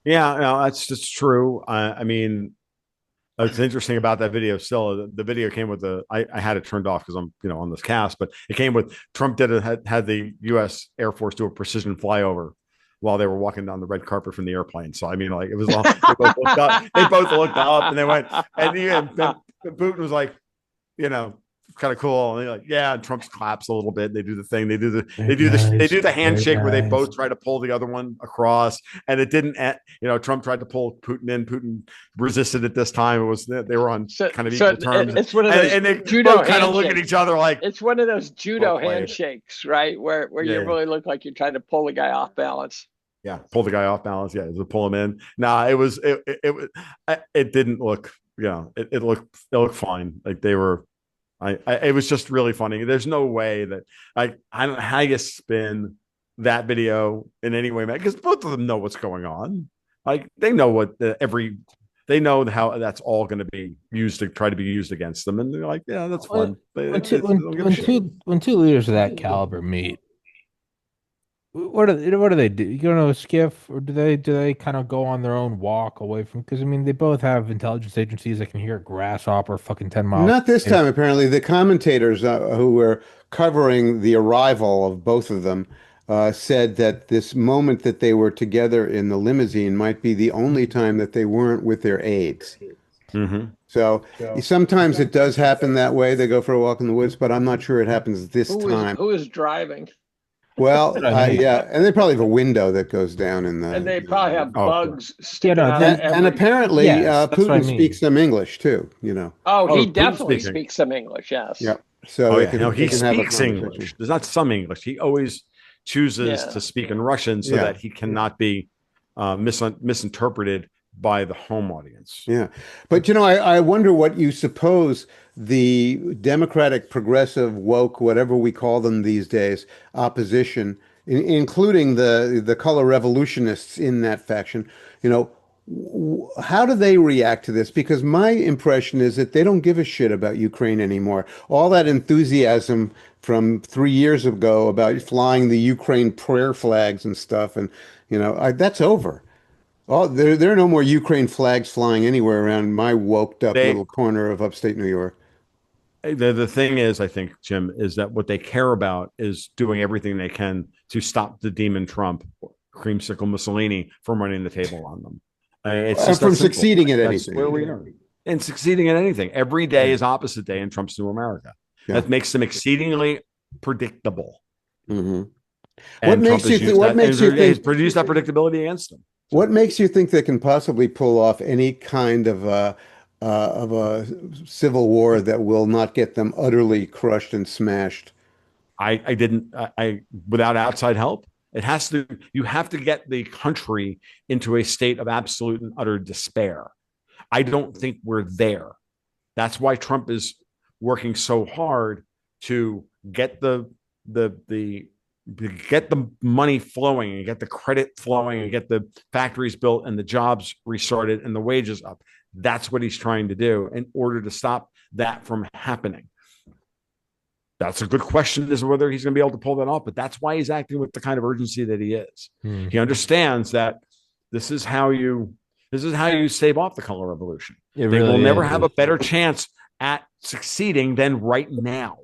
Yeah, no, that's just true. I mean, it's interesting about that video. Still, the video came with I had it turned off because I'm on this cast, but it came with Trump had the U.S. Air Force do a precision flyover while they were walking down the red carpet from the airplane. So I mean, like it was all they both looked up and they went, and Putin was like, kind of cool. And they're like, yeah, and Trump claps a little bit. They do the thing. They do the handshake where they both try to pull the other one across, and it didn't. Trump tried to pull Putin in. Putin resisted it this time. It was they were on kind of equal terms. It's one of those and they judo both kind of look at each other like it's one of those judo handshakes, right? Where you really look like you're trying to pull the guy off balance. Yeah, pull the guy off balance. Yeah, to pull him in. Nah, it didn't look. Yeah, it looked fine. Like they were. It was just really funny. There's no way that I don't know how you spin that video in any way, man, because both of them know what's going on. Like they know they know how that's all going to be used to try to be used against them, and they're like, yeah, that's fun. When two leaders of that caliber meet, what do they do? You know, skiff, or do they kind of go on their own walk away from? Because I mean, they both have intelligence agencies that can hear a grasshopper fucking 10 miles Not this away. time, apparently. The commentators who were covering the arrival of both of them said that this moment that they were together in the limousine might be the only time that they weren't with their aides. Hmm. So sometimes it does happen that way. They go for a walk in the woods, but I'm not sure it happens this time. Who is driving? Well, I mean, yeah, and they probably have a window that goes down in And the, they probably have Oh, of course. bugs yeah, sticking no, out of and every. apparently yes, that's what I Putin speaks mean. some English too, you know. Oh, Oh, he Putin definitely speaking. speaks some English. Yes. Yeah. So Oh yeah, no, they he can have a speaks conversation. English. There's not some English. He always chooses Yeah. to speak in Russian so Yeah. that he cannot be misinterpreted by the home audience. Yeah. But you know, I wonder what you suppose the Democratic, progressive, woke, whatever we call them these days, opposition, including the color revolutionists in that faction, you know, how do they react to this? Because my impression is that they don't give a shit about Ukraine anymore. All that enthusiasm from 3 years ago about flying the Ukraine prayer flags and stuff, and you know, that's over. Oh, there are no more Ukraine flags flying anywhere around my woked up They little corner of upstate New York. the thing is, I think, Jim, is that what they care about is doing everything they can to stop the demon Trump, creamsicle Mussolini, from running the table on them. It's just that From simple. succeeding at That's anything. where we are. And succeeding at anything. Every day Yeah. is opposite day in Trump's new America. Yeah. That makes them exceedingly predictable. Hmm. And Trump has used What that and makes you has think produced that predictability against them. So what makes you think they can possibly pull off any kind of a civil war that will not get them utterly crushed and smashed? I didn't I without outside help. It has to you have to get the country into a state of absolute and utter despair. I don't think we're there. That's why Trump is working so hard to get the get the money flowing and get the credit flowing and get the factories built and the jobs restarted and the wages up. That's what he's trying to do in order to stop that from happening. That's a good question as to whether he's going to be able to pull that off, but that's why he's acting with the kind of urgency that he is. Hmm. He understands that this is how you stave off the color revolution. It They will really never is. have a better chance at succeeding than right now.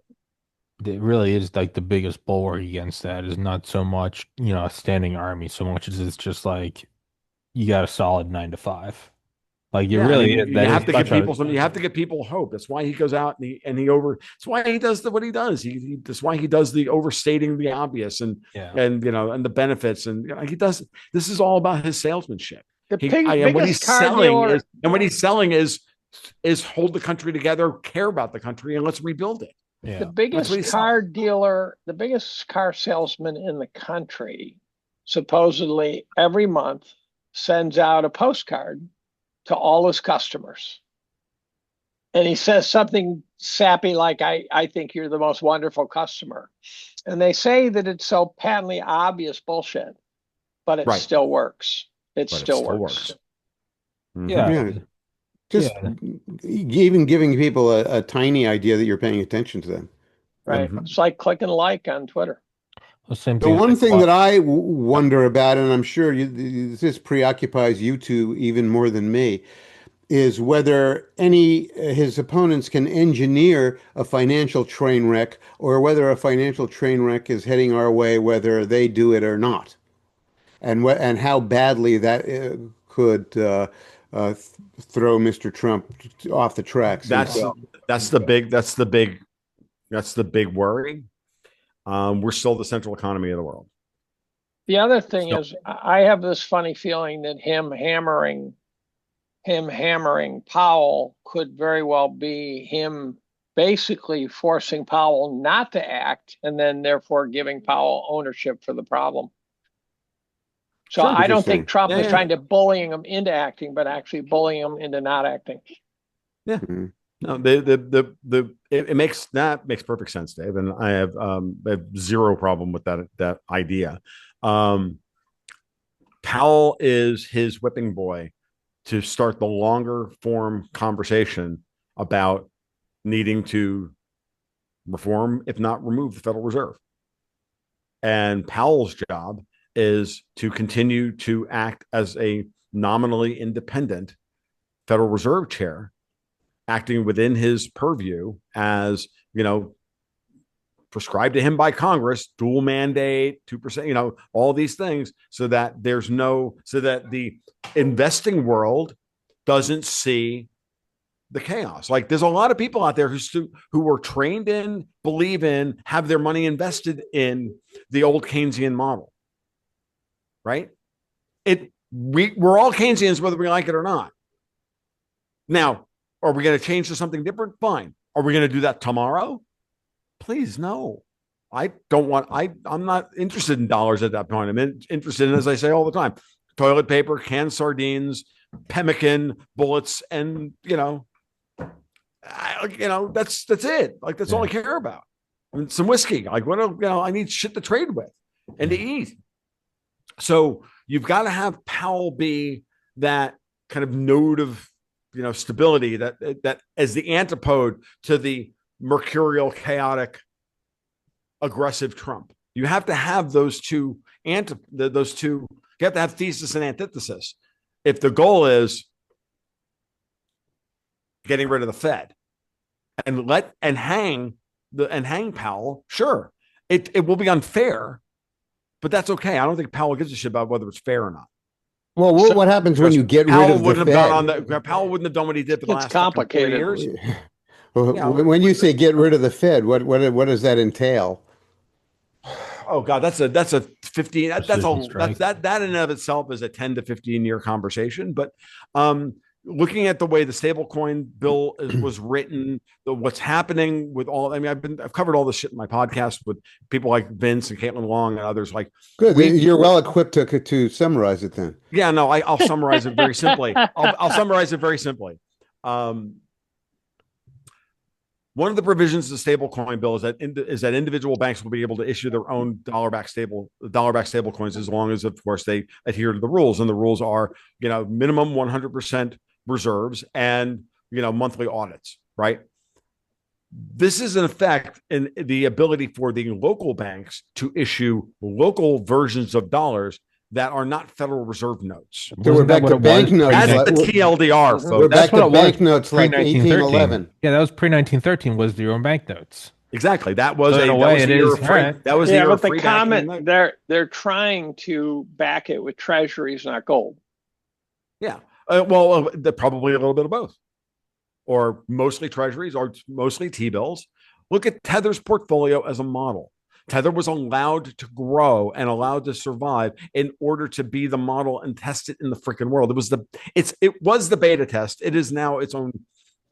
It really is like the biggest bulwark against that is not so much, you know, a standing army, so much as it's just like you got a solid 9 to 5. Like it Yeah, I mean, really is. you That is have to give such a people some. You have to give people hope. That's why he goes out and he over. That's why he does what he does. That's why he does the overstating the obvious yeah. and the benefits and he does. This is all about his salesmanship. The And what biggest he's car selling dealer. is hold the country together, care about the country, and let's rebuild it. Yeah. The That's what biggest he's car selling. dealer, the biggest car salesman in the country, supposedly every month sends out a postcard to all his customers. And he says something sappy like, I think you're the most wonderful customer. And they say that it's so patently obvious bullshit, but it Right, still works. It but it still still works. works. Mhm. Yeah. Yeah. Just Yeah. even giving people a tiny idea that you're paying attention to them. Right. Mhm. It's like click and like on Twitter. The same The thing. one thing that I wonder about, and I'm sure this preoccupies you two even more than me, is whether any his opponents can engineer a financial train wreck, or whether a financial train wreck is heading our way, whether they do it or not, and how badly that could throw Mr. Trump off the tracks That's himself. that's the big worry. We're still the central economy of the world. The other thing So is, I have this funny feeling that him hammering Powell could very well be him basically forcing Powell not to act and then therefore giving Powell ownership for the problem. So sure. I don't think Interesting. Trump Yeah, is yeah, trying to bullying him into acting, but actually bullying him into not acting. yeah. Mhm. No, it makes perfect sense, Dave, and I have zero problem with that idea. Um, Powell is his whipping boy to start the longer form conversation about needing to reform, if not remove, the Federal Reserve. And Powell's job is to continue to act as a nominally independent Federal Reserve chair, acting within his purview as, prescribed to him by Congress, dual mandate, 2%, all these things, so that the investing world doesn't see the chaos. Like, there's a lot of people out there who were trained in, believe in, have their money invested in the old Keynesian model, right? We're all Keynesians, whether we like it or not. Now, are we going to change to something different? Fine. Are we going to do that tomorrow? Please, no. I'm not interested in dollars at that point. I'm interested in, as I say all the time, toilet paper, canned sardines, pemmican, bullets, and that's it. Like, that's all I care about. And some whiskey. Like, I need shit to trade with and to eat. So you've got to have Powell be that kind of node of stability that as the antipode to the mercurial, chaotic, aggressive Trump. You have to have those two. You have to have thesis and antithesis. If the goal is getting rid of the Fed and hang Powell, sure, it will be unfair, but that's okay. I don't think Powell gives a shit about whether it's fair or not. Well, what happens when you get rid of the Fed? Powell wouldn't have done what he did for the last complicated 4 years. When you say get rid of the Fed, what does that entail? Oh God, that's a 15. That in and of itself is a 10 to 15 year conversation. But looking at the way the stablecoin bill was written, what's happening with all, I've covered all this shit in my podcast with people like Vince and Caitlin Long and others. Like, good, you're well equipped to summarize it then. Yeah, no, I'll summarize it very simply. I'll summarize it very simply. One of the provisions of the stablecoin bill is that individual banks will be able to issue their own dollar-backed stable coins as long as, of course, they adhere to the rules. And the rules are, minimum 100% reserves and monthly audits. Right. This is in effect in the ability for the local banks to issue local versions of dollars that are not Federal Reserve notes. So we're back to bank notes. That's the TLDR, folks. We're back to bank notes like 1811. Yeah, that was pre-1913 was the Euro bank notes. Exactly. That was the year of free comment. They're trying to back it with treasuries, not gold. Yeah. Probably a little bit of both, or mostly treasuries, or mostly T-bills. Look at Tether's portfolio as a model. Tether was allowed to grow and allowed to survive in order to be the model and test it in the freaking world. It was the beta test. It is now its own.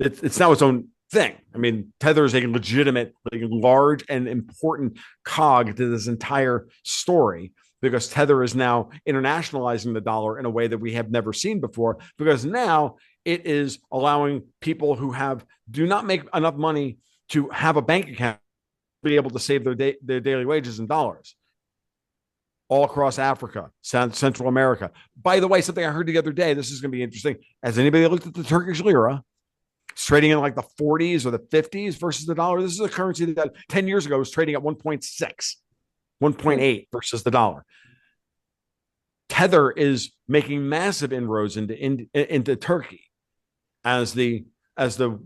It's now its own thing. Tether is a legitimate, large, and important cog to this entire story, because Tether is now internationalizing the dollar in a way that we have never seen before, because now it is allowing people who do not make enough money to have a bank account be able to save their daily wages in dollars all across Africa, Central America. By the way, something I heard the other day, this is going to be interesting. Has anybody looked at the Turkish lira? It's trading in like the 40s or the 50s versus the dollar. This is a currency that 10 years ago was trading at 1.6, 1.8 versus the dollar. Tether is making massive inroads into Turkey as the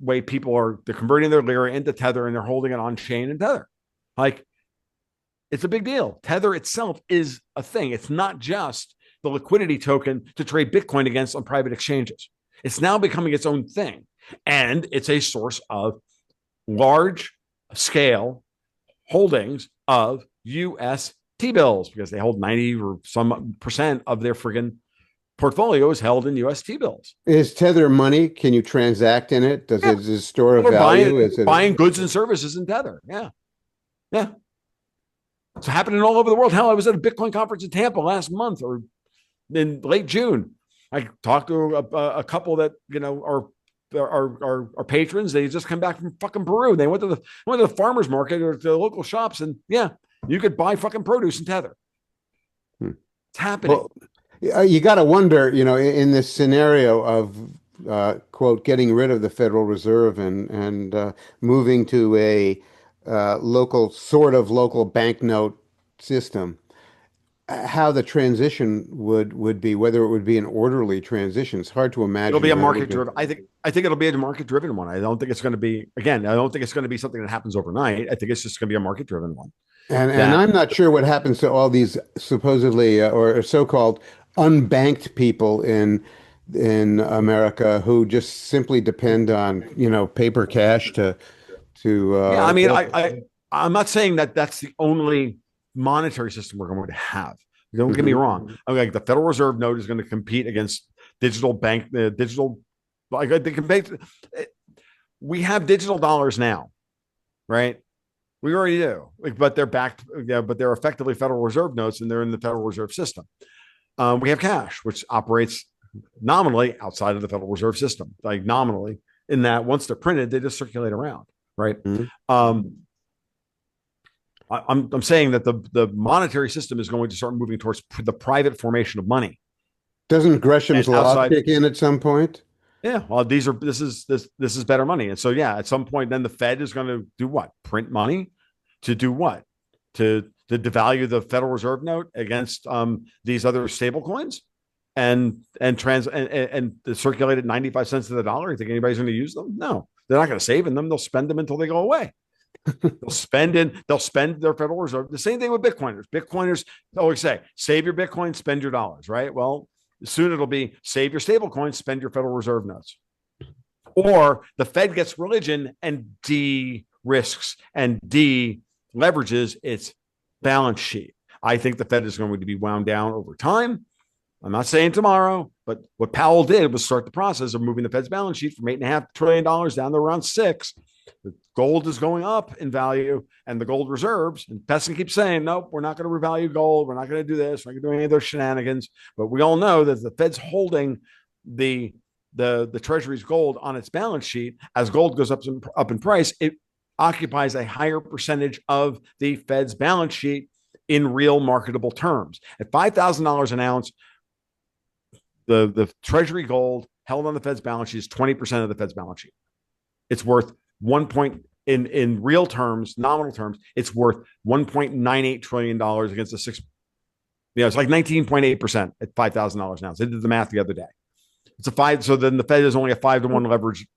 way they're converting their lira into Tether, and they're holding it on chain in Tether. Like, it's a big deal. Tether itself is a thing. It's not just the liquidity token to trade Bitcoin against on private exchanges. It's now becoming its own thing. And it's a source of large scale holdings of US T-bills, because they hold 90 or some percent of their friggin' portfolio is held in US T-bills. Is Tether money? Can you transact in it? Does it store a value? Buying goods and services in Tether. Yeah. Yeah. It's happening all over the world. Hell, I was at a Bitcoin conference in Tampa last month, or in late June. I talked to a couple that are patrons. They just come back from fucking Peru. They went to the farmers market or to the local shops, and you could buy fucking produce in Tether. It's happening. Well, you got to wonder, in this scenario of quote getting rid of the Federal Reserve and moving to a local banknote system, how the transition would be, whether it would be an orderly transition. It's hard to imagine. It'll be a how it would market be. driven. I think it'll be a market driven one. I don't think it's going to be, again, I don't think it's going to be something that happens overnight. I think it's just going to be a market driven one. And I'm not sure what happens to all these supposedly or so-called unbanked people in America who just simply depend on, paper cash to Yeah, I mean, I'm not saying that that's the only monetary system we're going to have. Don't get me wrong. Like the Federal Reserve note is going to compete against digital bank, digital. Like they compete. We have digital dollars now, right? We already do, but they're backed. Yeah, but they're effectively Federal Reserve notes, and they're in the Federal Reserve system. We have cash, which operates nominally outside of the Federal Reserve system, like nominally, in that once they're printed, they just circulate around, right? I'm saying that the monetary system is going to start moving towards the private formation of money. Doesn't Gresham's law kick in at some point? Yeah, well, this is better money, and so yeah, at some point, then the Fed is going to do what? Print money to do what? To devalue the Federal Reserve note against these other stable coins, and circulate at 95 cents to the dollar. You think anybody's going to use them? No, they're not going to save in them. They'll spend them until they go away. They'll spend their Federal Reserve. The same thing with Bitcoiners. Bitcoiners always say, save your Bitcoin, spend your dollars, right? Well, soon it'll be save your stable coins, spend your Federal Reserve notes. Or the Fed gets religion and de-risks and de-leverages its balance sheet. I think the Fed is going to be wound down over time. I'm not saying tomorrow, but what Powell did was start the process of moving the Fed's balance sheet from $8.5 trillion down to around $6 trillion. The gold is going up in value, and the gold reserves. And Peskin keeps saying, nope, we're not going to revalue gold. We're not going to do this. We're not going to do any of those shenanigans. But we all know that the Fed's holding the Treasury's gold on its balance sheet. As gold goes up in price, it occupies a higher percentage of the Fed's balance sheet in real marketable terms. At $5,000 an ounce, the Treasury gold held on the Fed's balance sheet is 20% of the Fed's balance sheet. It's worth in real terms, nominal terms, it's worth $1.98 trillion against the six. It's like 19.8% at $5,000 now. So I did the math the other day. It's a five. So then the Fed is only a 5-to-1 leverage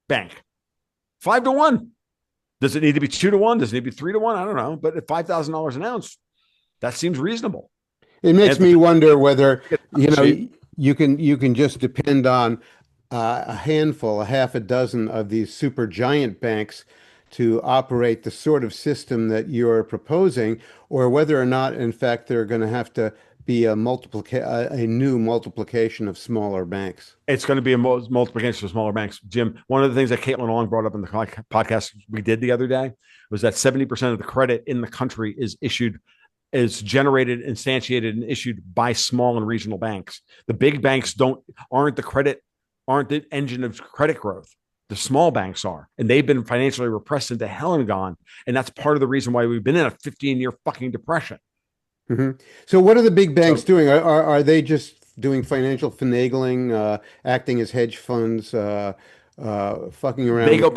bank. 5-to-1. Does it need to be 2-to-1? Does it need to be 3-to-1? I don't know. But at $5,000 an ounce, that seems reasonable. It makes me wonder whether, you can just depend on a handful, a half a dozen of these super giant banks to operate the sort of system that you're proposing, or whether or not, in fact, they're going to have to be a new multiplication of smaller banks. It's going to be a multiplication of smaller banks. Jim, one of the things that Caitlin Long brought up in the podcast we did the other day was that 70% of the credit in the country is generated, instantiated, and issued by small and regional banks. The big banks aren't the engine of credit growth. The small banks are, and they've been financially repressed into hell and gone. And that's part of the reason why we've been in a 15-year fucking depression. Mm-hmm. So what are the big banks doing? Are they just doing financial finagling, acting as hedge funds, fucking around? They go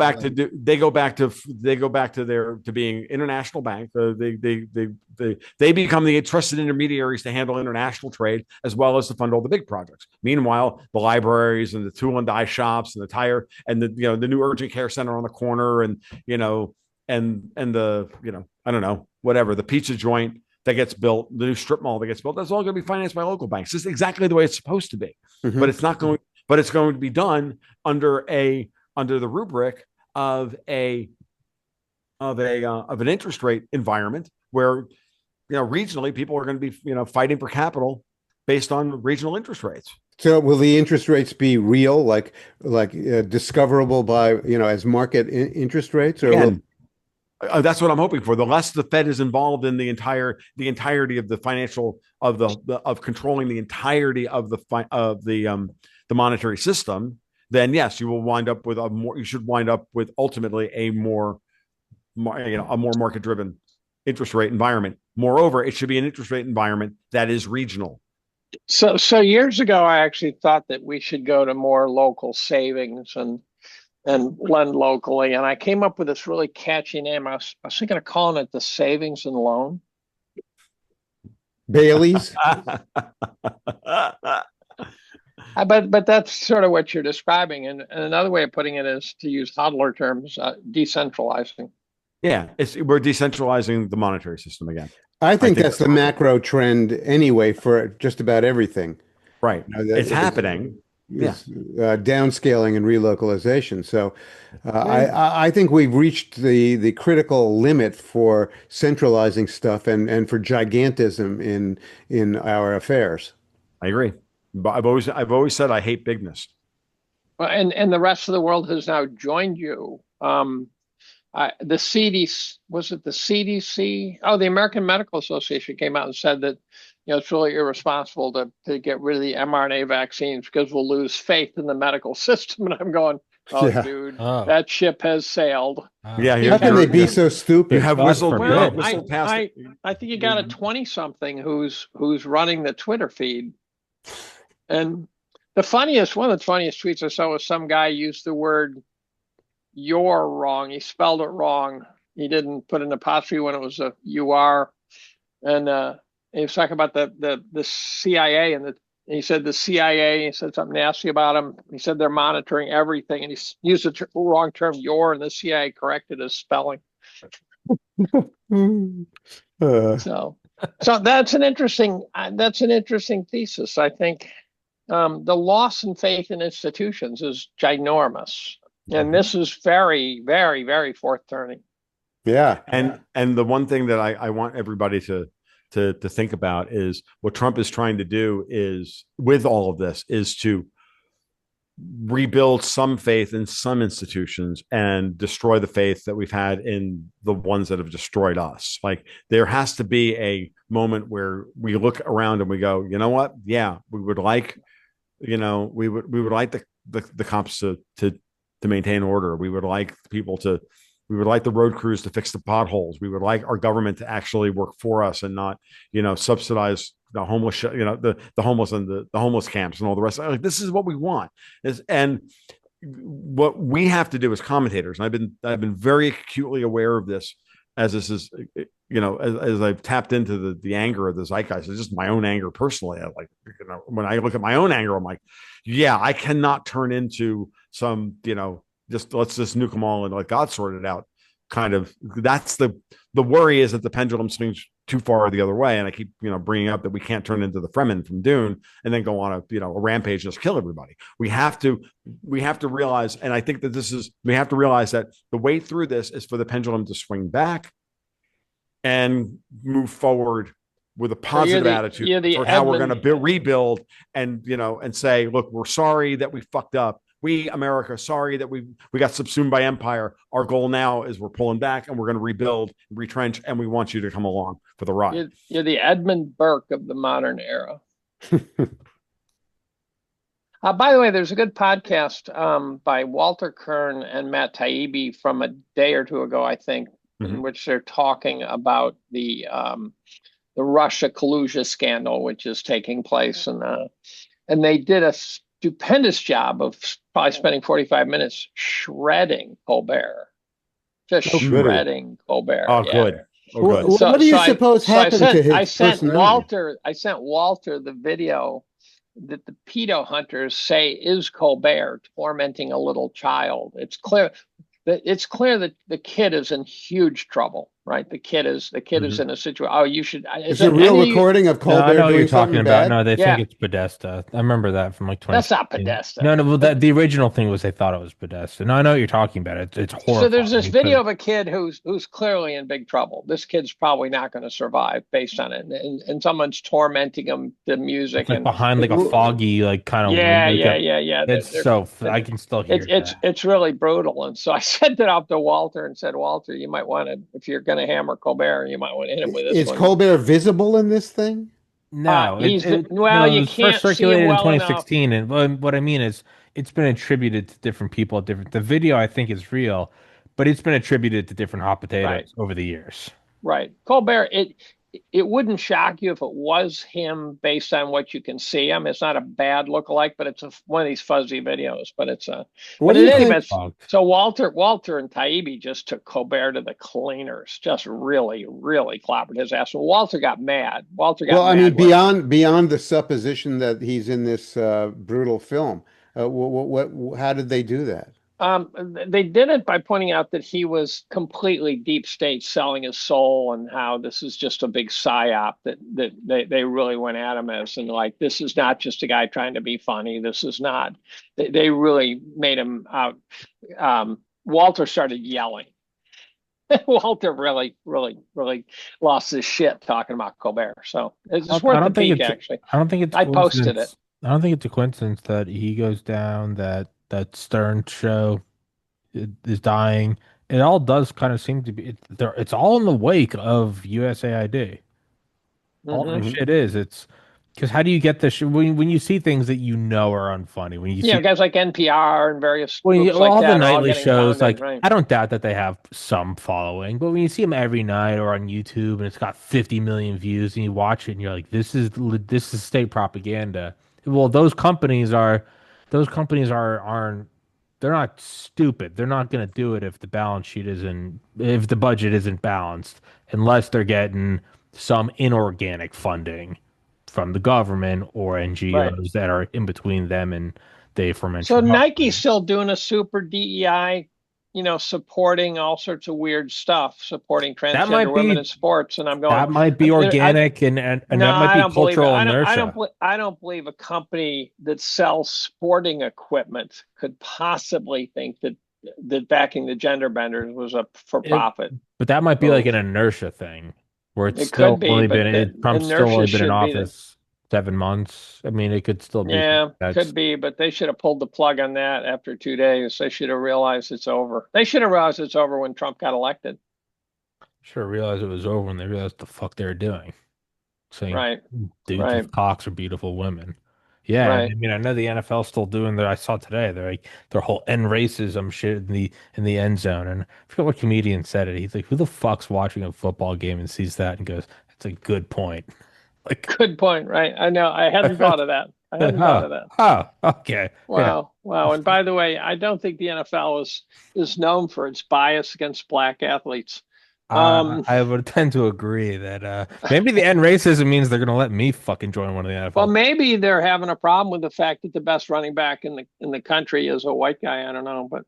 back to being international bank. They become the trusted intermediaries to handle international trade as well as to fund all the big projects. Meanwhile, the libraries and the tool and die shops and the tire and the new urgent care center on the corner and the I don't know, whatever, the pizza joint that gets built, the new strip mall that gets built, that's all going to be financed by local banks. It's exactly the way it's supposed to be. Mm-hmm. But it's not going. But it's going to be done under the rubric of an interest rate environment where regionally people are going to be fighting for capital based on regional interest rates. So will the interest rates be real, like discoverable by as market interest rates, or that's what I'm hoping for. The less the Fed is involved in the entirety of the financial of controlling the entirety of the monetary system, then yes, you will wind up with you should wind up with ultimately a more market-driven interest rate environment. Moreover, it should be an interest rate environment that is regional. So years ago, I actually thought that we should go to more local savings and lend locally. And I came up with this really catchy name. I was thinking of calling it the savings and loan. Bailey's. But that's sort of what you're describing. And another way of putting it is to use hodler terms, decentralizing. Yeah, we're decentralizing the monetary system again. I think think that's the macro trend anyway for just about everything. right. It's happening. Is downscaling and relocalization. So I think we've reached the critical limit for centralizing stuff and for gigantism in our affairs. I agree. But I've always said I hate bigness. Well, and the rest of the world has now joined you. The CDC, was it the CDC? Oh, the American Medical Association came out and said that, it's really irresponsible to get rid of the mRNA vaccines because we'll lose faith in the medical system. And I'm going, dude, that ship has sailed. Yeah, how can they be so stupid? You have whistled. Well, I think you got a 20-something who's running the Twitter feed, and one of the funniest tweets I saw was some guy used the word "you're" wrong. He spelled it wrong. He didn't put an apostrophe when it was a "you-are," and he was talking about the CIA, and he said the CIA. He said something nasty about him. He said they're monitoring everything, and he used the wrong term "you're," and the CIA corrected his spelling. So that's an interesting thesis. I think the loss in faith in institutions is ginormous, and this is very, very, very forth turning. Yeah, and the one thing that I want everybody to think about is what Trump is trying to do is with all of this is to rebuild some faith in some institutions and destroy the faith that we've had in the ones that have destroyed us. Like there has to be a moment where we look around and we go, you know what? Yeah, we would like, we would like the cops to maintain order. We would like we would like the road crews to fix the potholes. We would like our government to actually work for us and not, subsidize the homeless, the homeless and the homeless camps and all the rest. Like this is what we want. And what we have to do as commentators, and I've been very acutely aware of this as this is, as I've tapped into the anger of the zeitgeist. It's just my own anger personally. When I look at my own anger, I'm like, yeah, I cannot turn into some, let's just nuke them all and let God sort it out. Kind of, that's the worry is that the pendulum swings too far the other way. And I keep, bringing up that we can't turn into the Fremen from Dune and then go on a rampage and just kill everybody. We have to realize, and I think that we have to realize that the way through this is for the pendulum to swing back and move forward with a positive attitude for how we're going to rebuild and, and say, look, we're sorry that we fucked up. We, America, sorry that we got subsumed by empire. Our goal now is we're pulling back and we're going to rebuild, retrench, and we want you to come along for the ride. You're the Edmund Burke of the modern era. By the way, there's a good podcast by Walter Kern and Matt Taibbi from a day or two ago, I think, in which they're talking about the Russia collusion scandal, which is taking place, and they did a stupendous job of probably spending 45 minutes shredding Colbert, shredding Colbert. Oh, yeah. Good. Oh, good. What do you suppose happened to his personality? I sent Walter the video that the pedo hunters say is Colbert tormenting a little child. It's clear that the kid is in huge trouble, right? The kid is in a situation. Oh, you should. Is it a real recording of Colbert? I know what you're talking about. Bad? No, they think it's Podesta. I remember that from like 20. That's not Podesta. No, well, the original thing was they thought it was Podesta. No, I know what you're talking about. It's horrible. So there's this video of a kid who's clearly in big trouble. This kid's probably not going to survive based on it, and someone's tormenting him. The music it's like behind like a foggy kind of yeah. It's I can still hear it's really brutal, and so I sent it out to Walter and said, Walter, you might want to, if you're going to hammer Colbert, you might want to hit him with this. Is Colbert visible in this thing? No, you can't first circulated in 2016, and what I mean is it's been attributed to different people. The video I think is real, but it's been attributed to different hot potatoes over the years. Right, Colbert. it wouldn't shock you if it was him based on what you can see him. It's not a bad lookalike, but it's one of these fuzzy videos. But it's a What but do in you any think? event, so Walter and Taibbi just took Colbert to the cleaners, just really, really clobbered his ass. Well, Walter got mad. Walter Well, got I mean, mad when beyond the supposition that he's in this brutal film, how did they do that? they did it by pointing out that he was completely deep state selling his soul and how this is just a big psyop that they really went at him as, and like, this is not just a guy trying to be funny. This is not, they really made him out. Walter started yelling. Walter really, really, really lost his shit talking about Colbert. So it's I worth the don't think peek, it's actually. I don't think it's I posted it. coincidence. I don't think it's a coincidence that he goes down, that Stern show is dying. It all does kind of seem to be it's all in the wake of USAID. All this Hmm. Hmm. shit is. It's because how do you get this when you see things that you know are unfunny, when you Yeah, see guys like NPR and various when you, groups like all the that are all nightly getting shows, pounded, like right? I don't doubt that they have some following, but when you see them every night or on YouTube and it's got 50 million views and you watch it and you're like, this is state propaganda. Well, those companies aren't they're not stupid. They're not going to do it if the budget isn't balanced, unless they're getting some inorganic funding from the government or Right. NGOs that are in between them and the So aforementioned Nike's government. still doing a super DEI, supporting all sorts of weird stuff, supporting That transgender might women in be sports, and I'm going, that might be I organic and no, that might I be don't believe it. cultural inertia. I don't believe a company that sells sporting equipment could possibly think that backing the gender benders was a for It, profit but that might be like move. an inertia thing where It could be, but the Trump's still inertia only been in should be the office 7 months. I mean, it could still be something yeah, that's could be, but they should have pulled the plug on that after 2 days. They should have realized it's over. They should have realized it's over when Trump got elected. sure realized it was over when they realized the fuck they were doing. Saying Right, dudes right, with cocks are beautiful women. Yeah, and I right. mean I know the NFL's still doing their I saw today their whole end racism shit in the end zone. And I forget what comedian said it. He's like, who the fuck's watching a football game and sees that and goes, that's a good point. Like Good point, right? I know. I hadn't thought of that. I hadn't thought oh, of that. okay. Yeah. Wow, wow. And by the way, I don't think the NFL is known for its bias against black athletes. Um, I would tend to agree that maybe the end racism means they're gonna let me fucking join one of the well, NFL. maybe they're having a problem with the fact that the best running back in the country is a white guy. I don't know, but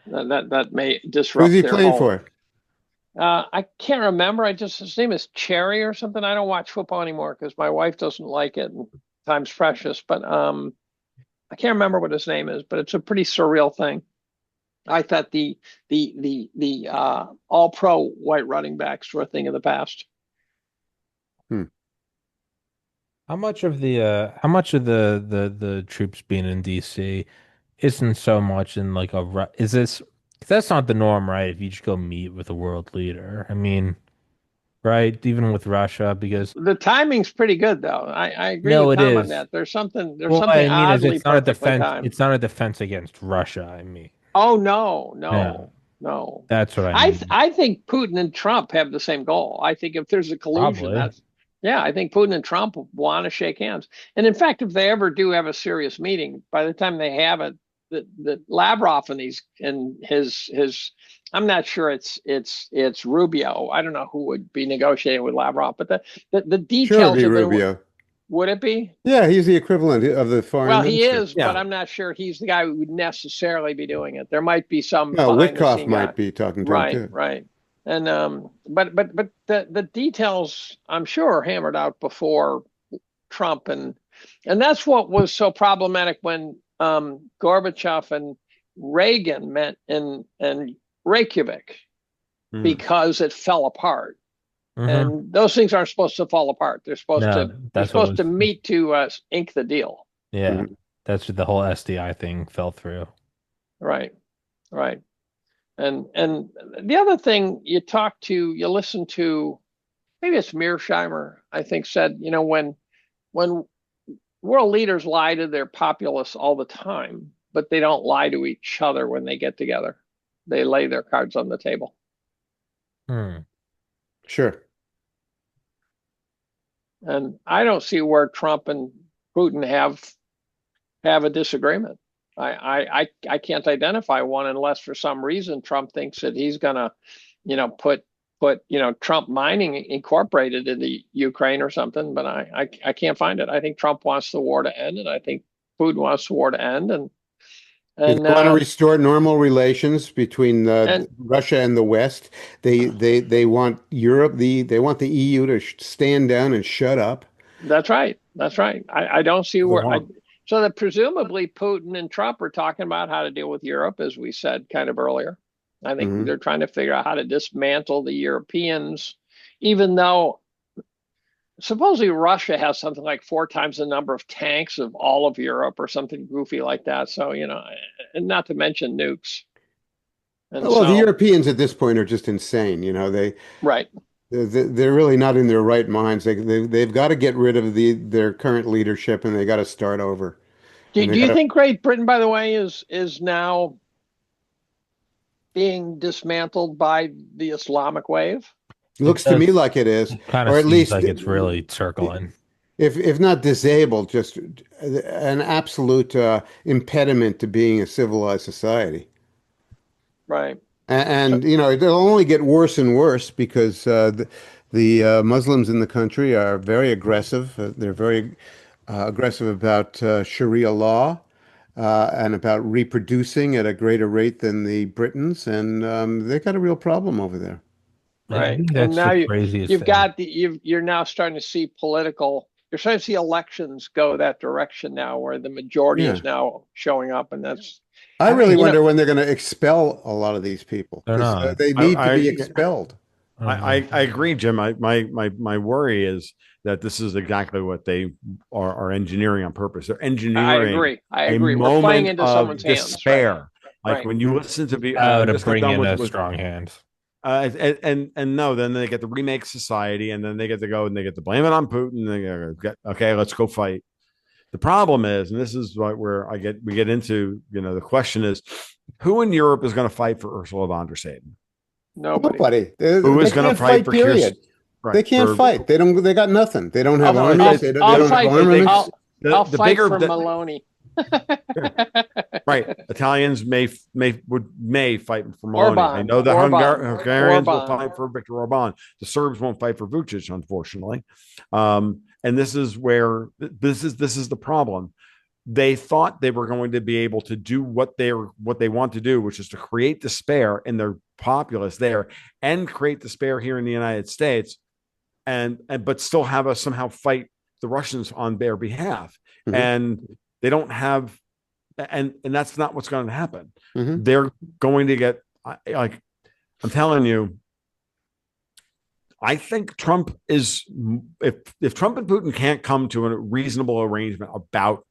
that may Who's disrupt he their playing whole. for? I can't remember. His name is Cherry or something. I don't watch football anymore because my wife doesn't like it and time's precious. But I can't remember what his name is, but it's a pretty surreal thing. I thought the all pro white running backs were a thing of the past. Hmm. How much of the troops being in DC isn't so much in like is this 'cause that's not the norm, right? If you just go meet with a world leader. I mean, right? Even with Russia, because The timing's pretty good though. I agree no, with it Tom on is. that. There's Well, something I mean, is oddly perfectly timed. it's not a defense against Russia, I mean. Oh no, Yeah, no, no. that's what I mean. I think Putin and Trump have the same goal. I think if there's a collusion, Probably. that's yeah, I think Putin and Trump want to shake hands. And in fact, if they ever do have a serious meeting, by the time they have it, the Lavrov and his I'm not sure it's Rubio. I don't know who would be negotiating with Lavrov, but the Sure, it'd details be have been Rubio. would it be? Yeah, he's the equivalent of the foreign Well, he minister. is, but Yeah. I'm not sure he's the guy who would necessarily be doing it. There might be some Well, behind the Witkoff scene guy. might be talking to him Right, too. right. And but the details I'm sure are hammered out before Trump and that's what was so problematic when Gorbachev and Reagan met in Reykjavik Hmm. because it fell apart. Hmm. And those things aren't supposed to fall apart. No, They're that's what supposed to was meet to ink the deal. yeah. Hmm. That's what the whole SDI thing fell through. Right, right. And the other thing you listen to, maybe it's Mearsheimer, I think said, when world leaders lie to their populace all the time, but they don't lie to each other when they get together. They lay their cards on the table. Hmm. Sure. And I don't see where Trump and Putin have a disagreement. I can't identify one unless for some reason Trump thinks that he's gonna, put Trump Mining Incorporated into Ukraine or something. But I can't find it. I think Trump wants the war to end, and I think Putin wants the war to end, and They and want to restore normal relations between and Russia and the West. They want they want the EU to stand down and shut up. that's right. That's right. I don't see Go where I. on. So that presumably Putin and Trump are talking about how to deal with Europe, as we said kind of earlier. I think Hmm. they're trying to figure out how to dismantle the Europeans, even though supposedly Russia has something like 4 times the number of tanks of all of Europe or something goofy like that. So, and not to mention nukes. And Well, the so, Europeans at this point are just insane. right. They're really not in their right minds. They've got to get rid of their current leadership, and they got to start over. Do, And they do you got to think Great Britain, by the way, is now being dismantled by the Islamic wave? It looks to does me like it is, kind of or at seems least like it's really circling. if not disabled, just an absolute impediment to being a civilized society. Right. So, And it'll only get worse and worse because the Muslims in the country are very aggressive. They're very aggressive about Sharia law and about reproducing at a greater rate than the Britons, and they got a real problem over there. And I right. think And that's now the craziest you've thing. got you're now starting to see you're starting to see elections go that direction now, where the majority Yeah. is now showing up, and that's, I I really think you know, wonder when they're going to expel a lot of these people they're because not. they I, need to be I expelled. I don't know. I agree, Jim. My worry is that this is exactly what they are engineering on purpose. They're I engineering agree. I a agree. We're playing moment into of someone's hands, right? despair. Like Right. when you listen to be, Oh, to just got bring done in with a strong hand. and no, then they get to remake society, and then they get to go and they get to blame it on Putin. They get, okay, let's go fight. The problem is, and this is where we get into, the question is, who in Europe is going to fight for Ursula von der Leyen? Nobody. Nobody. Who They is going to can't fight fight, for Kier? period. Right They can't for fight. They don't. They got nothing. They don't have I'll well, armies. I'll They I'll don't have fight. armaments. I'll the fight bigger for the Maloney. right Italians may fight for Maloney. I Orban. know the Orban. Hungarians will Orban. fight for Viktor Orban. The Serbs won't fight for Vucic, unfortunately. And this is where this is the problem. They thought they were going to be able to do what they want to do, which is to create despair in their populace there and create despair here in the United States, and but still have us somehow fight the Russians on their behalf. Mhm. And they don't have, and that's not what's going to happen. Mhm. They're going to get, like, I'm telling you, I think Trump is, if Trump and Putin can't come to a reasonable arrangement about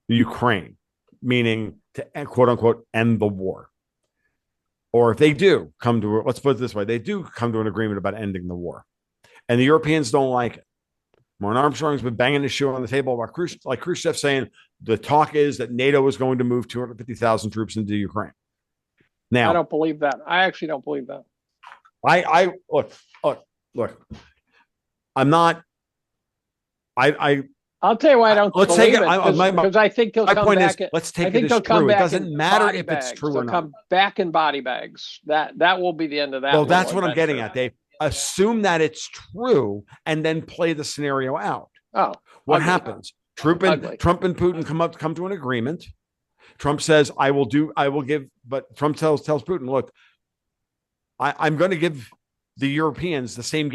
Ukraine, meaning to quote unquote end the war, or if they do come to, let's put it this way, they do come to an agreement about ending the war, and the Europeans don't like it. Warren Armstrong's been banging his shoe on the table about Khrushchev saying the talk is that NATO is going to move 250,000 troops into Ukraine. I Now, don't believe that. I actually don't believe that. I look. I'm not. I'll tell you why I don't Let's take believe it. because I think he'll My come point back. is, let's I take it think as they'll come true. It back doesn't in matter body if it's bags. true They'll or not. come back in body bags. That will be the end of that. Well, that's little what I'm getting adventure. at, Dave. Assume that it's true and then play the scenario out. Oh, What ugly. happens? Trump and Putin come to an agreement. Trump says, I will give, but Trump tells Putin, look, I'm going to give the Europeans the same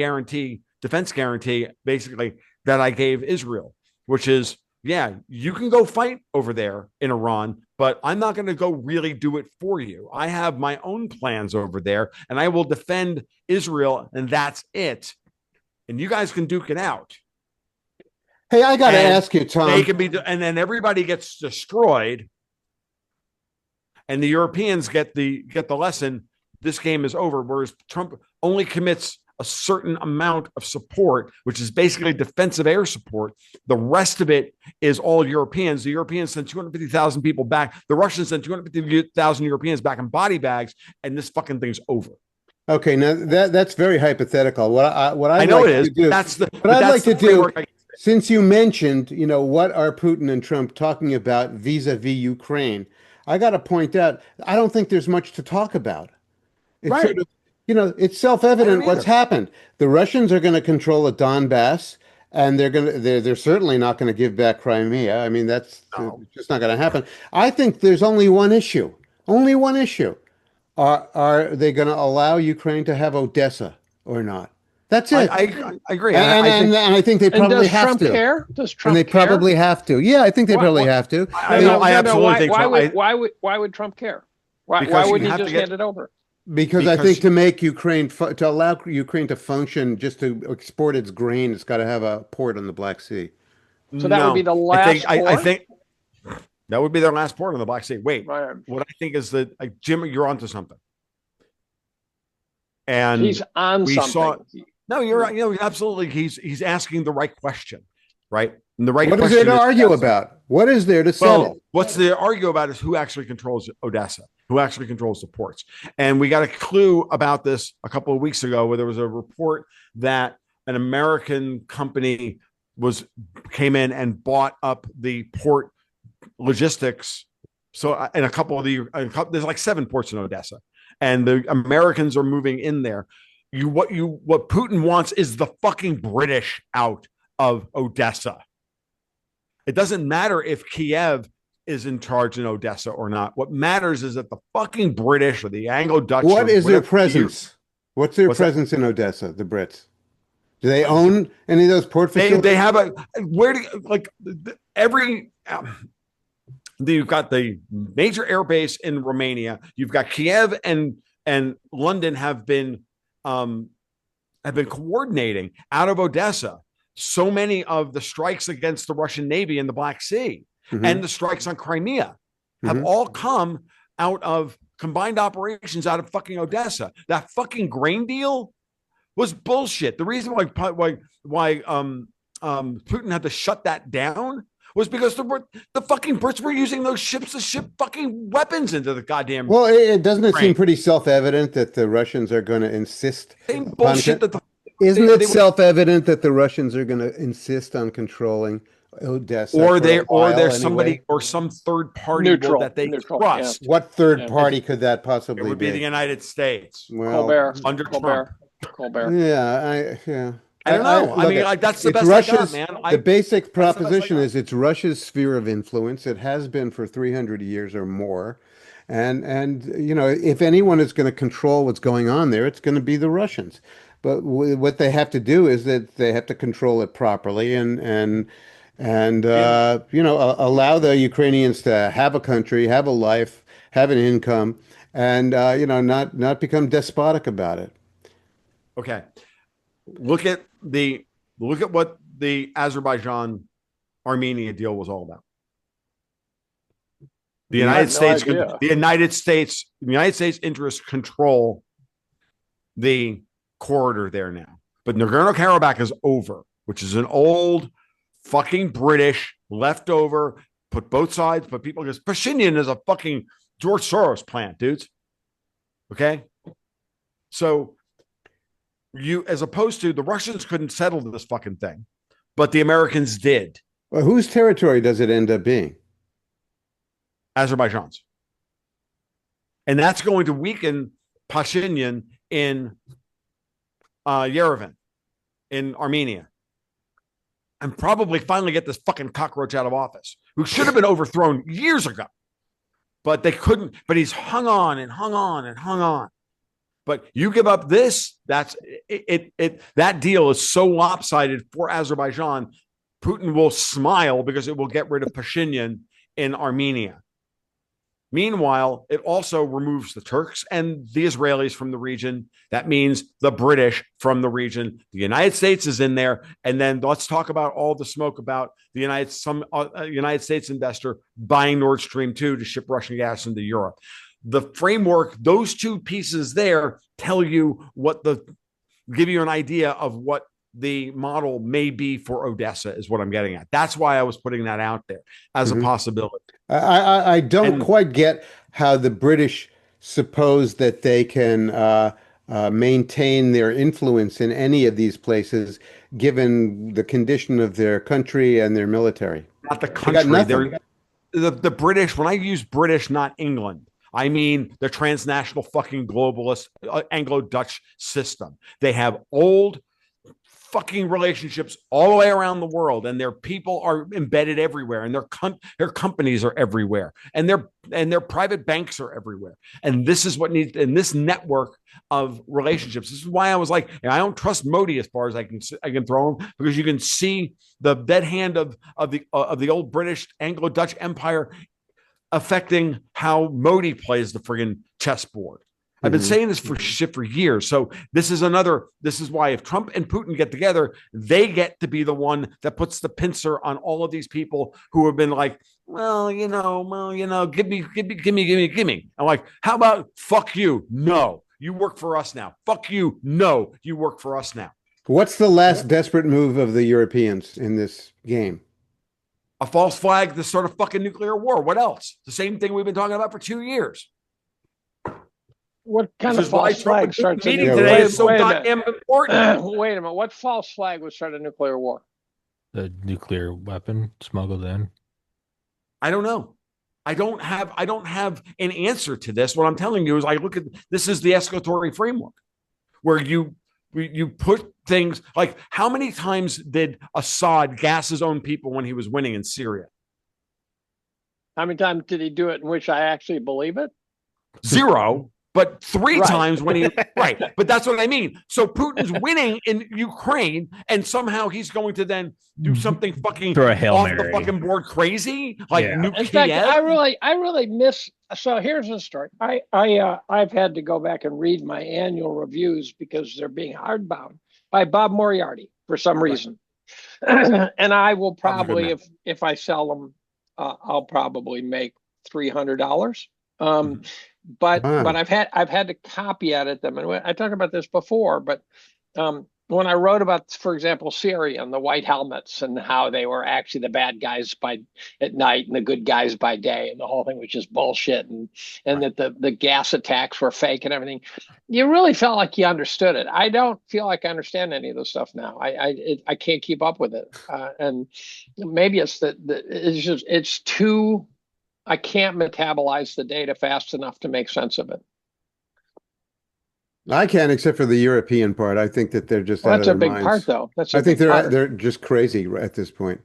defense guarantee, basically, that I gave Israel, which is, yeah, you can go fight over there in Iran, but I'm not going to go really do it for you. I have my own plans over there, and I will defend Israel, and that's it. And you guys can duke it out. Hey, I got to ask you, Tom. They can be, and then everybody gets destroyed, and the Europeans get the lesson. This game is over. Whereas Trump only commits a certain amount of support, which is basically defensive air support. The rest of it is all Europeans. The Europeans send 250,000 people back. The Russians send 250,000 Europeans back in body bags, and this fucking thing's over. Okay, now that's very hypothetical. What I I'd know like it is, to do, what but I'd that's like the to do, framework. since you mentioned, what are Putin and Trump talking about vis-a-vis Ukraine, I got to point out, I don't think there's much to talk about. It's sort Right. of, it's I don't self-evident what's either. happened. The Russians are going to control the Donbass, and they're certainly not going to give back Crimea. I mean, that's No. just not going to happen. I think there's only one issue. Only one issue. Are they going to allow Ukraine to have Odessa or not? That's I, it. I agree. And I and, think and I think they And probably does have Trump to. care? Does And they Trump care? probably have to. Yeah, I think they What? probably What? have to. No, They, no, I no, no. absolutely think so. Why would Trump care? Why Because you wouldn't he have to just hand get it over? because I think because to make Ukraine to allow Ukraine to function, just to export its grain, it's got to have a port on the Black Sea. So that would be no, the last I port. think that would be their last port on the Black Sea. Wait, Right. what I think is that Jim, you're onto something. And He's on we saw something. no, you're right. Absolutely. He's asking the right question, right? And the right What is there question to is argue about? What is there to well, settle? what's the argue about is who actually controls Odessa, who actually controls the ports. And we got a clue about this a couple of weeks ago where there was a report that an American company came in and bought up the port logistics. So in a couple of there's like 7 ports in Odessa, and the Americans are moving in there. What Putin wants is the fucking British out of Odessa. It doesn't matter if Kiev is in charge in Odessa or not. What matters is that the fucking British or the Anglo-Dutch What or is their whatever presence? What's their what's that? presence in Odessa, the Brits? Do they own any of those port They facilities? have a where do like every you've got the major air base in Romania. You've got Kiev and London have been coordinating out of Odessa so many of the strikes against the Russian Navy in the Black Sea and the strikes on Crimea have all come out of combined operations out of fucking Odessa. That fucking grain deal was bullshit. The reason why Putin had to shut that down was because the fucking Brits were using those ships to ship fucking weapons into the goddamn. Well, it doesn't it seem Ukraine. pretty self-evident that the Russians are going to insist Same upon bullshit that the Isn't it they self-evident that the Russians are going to insist on controlling Odessa or for a while there's anyway? somebody or some third party Neutral. that they Neutral, trust. What third Yeah. party could that It possibly would be the be? United States Well, Colbert. under Trump. Colbert. yeah. I don't know. I look, mean, like that's the it's best I got, Russia's. man. The basic That's the best I proposition got. is it's Russia's sphere of influence. It has been for 300 years or more. And if anyone is going to control what's going on there, it's going to be the Russians. But what they have to do is that they have to control it properly and allow the Ukrainians to have a country, have a life, have an income, and not become despotic about it. Okay. Look at what the Azerbaijan Armenia deal was all about. The I United had no States, idea. the United States interests control the corridor there now. But Nagorno-Karabakh is over, which is an old fucking British leftover. Put both sides, but people because Pashinyan is a fucking George Soros plant, dudes. Okay, so as opposed to the Russians couldn't settle this fucking thing, but the Americans did. Well, whose territory does it end up being? Azerbaijan's. And that's going to weaken Pashinyan in Yerevan, in Armenia, and probably finally get this fucking cockroach out of office, who should have been overthrown years ago. But they couldn't, but he's hung on and hung on and hung on. But you give up this, that's it. That deal is so lopsided for Azerbaijan, Putin will smile because it will get rid of Pashinyan in Armenia. Meanwhile, it also removes the Turks and the Israelis from the region. That means the British from the region. The United States is in there. And then let's talk about all the smoke about the United States investor buying Nord Stream 2 to ship Russian gas into Europe. The framework, those two pieces there tell you give you an idea of what the model may be for Odessa is what I'm getting at. That's why I was putting that out there as a possibility. I don't quite get how the British suppose that they can maintain their influence in any of these places, given the condition of their country and their military? Not the They got country. nothing. The British, when I use British, not England, I mean the transnational fucking globalist Anglo-Dutch system. They have old fucking relationships all the way around the world, and their people are embedded everywhere, and their companies are everywhere, and their private banks are everywhere. And this is what needs in this network of relationships. This is why I was like, I don't trust Modi as far as I can throw him, because you can see the dead hand of the old British Anglo-Dutch Empire affecting how Modi plays the friggin' chessboard. I've been saying this for years. So this is why if Trump and Putin get together, they get to be the one that puts the pincer on all of these people who have been like, give me. I'm like, how about fuck you? No, you work for us now. Fuck you. No, you work for us now. What's the last desperate move of the Europeans in this game? A false flag, the sort of fucking nuclear war. What else? The same thing we've been talking about for 2 years. What kind of false flag starts a meeting nuclear today is so goddamn important? Wait a minute. What false flag would start a nuclear war? The nuclear weapon smuggled in. I don't know. I don't have an answer to this. What I'm telling you is I look at this is the escalatory framework where you put things like, how many times did Assad gas his own people when he was winning in Syria? How many times did he do it in which I actually believe it? 0. But 3 times when he right. But that's what I mean. So Putin's winning in Ukraine, and somehow he's going to then do something fucking throw a Hail off Mary. the fucking board crazy, like nuke In fact, Kiev. I really miss. So here's the story. I've had to go back and read my annual reviews because they're being hardbound by Bob Moriarty for some reason, and I will probably, if I sell them, I'll probably make $300. But I've had to copy edit them, and I talked about this before. But when I wrote about, for example, Syria and the white helmets and how they were actually the bad guys at night and the good guys by day, and the whole thing was just bullshit, and that the gas attacks were fake and everything, you really felt like you understood it. I don't feel like I understand any of this stuff now. I can't keep up with it, and maybe it's it's too. I can't metabolize the data fast enough to make sense of it. I can, except for the European part. I think that they're just out That's of a their big minds. part, though. I think they're just crazy at this point,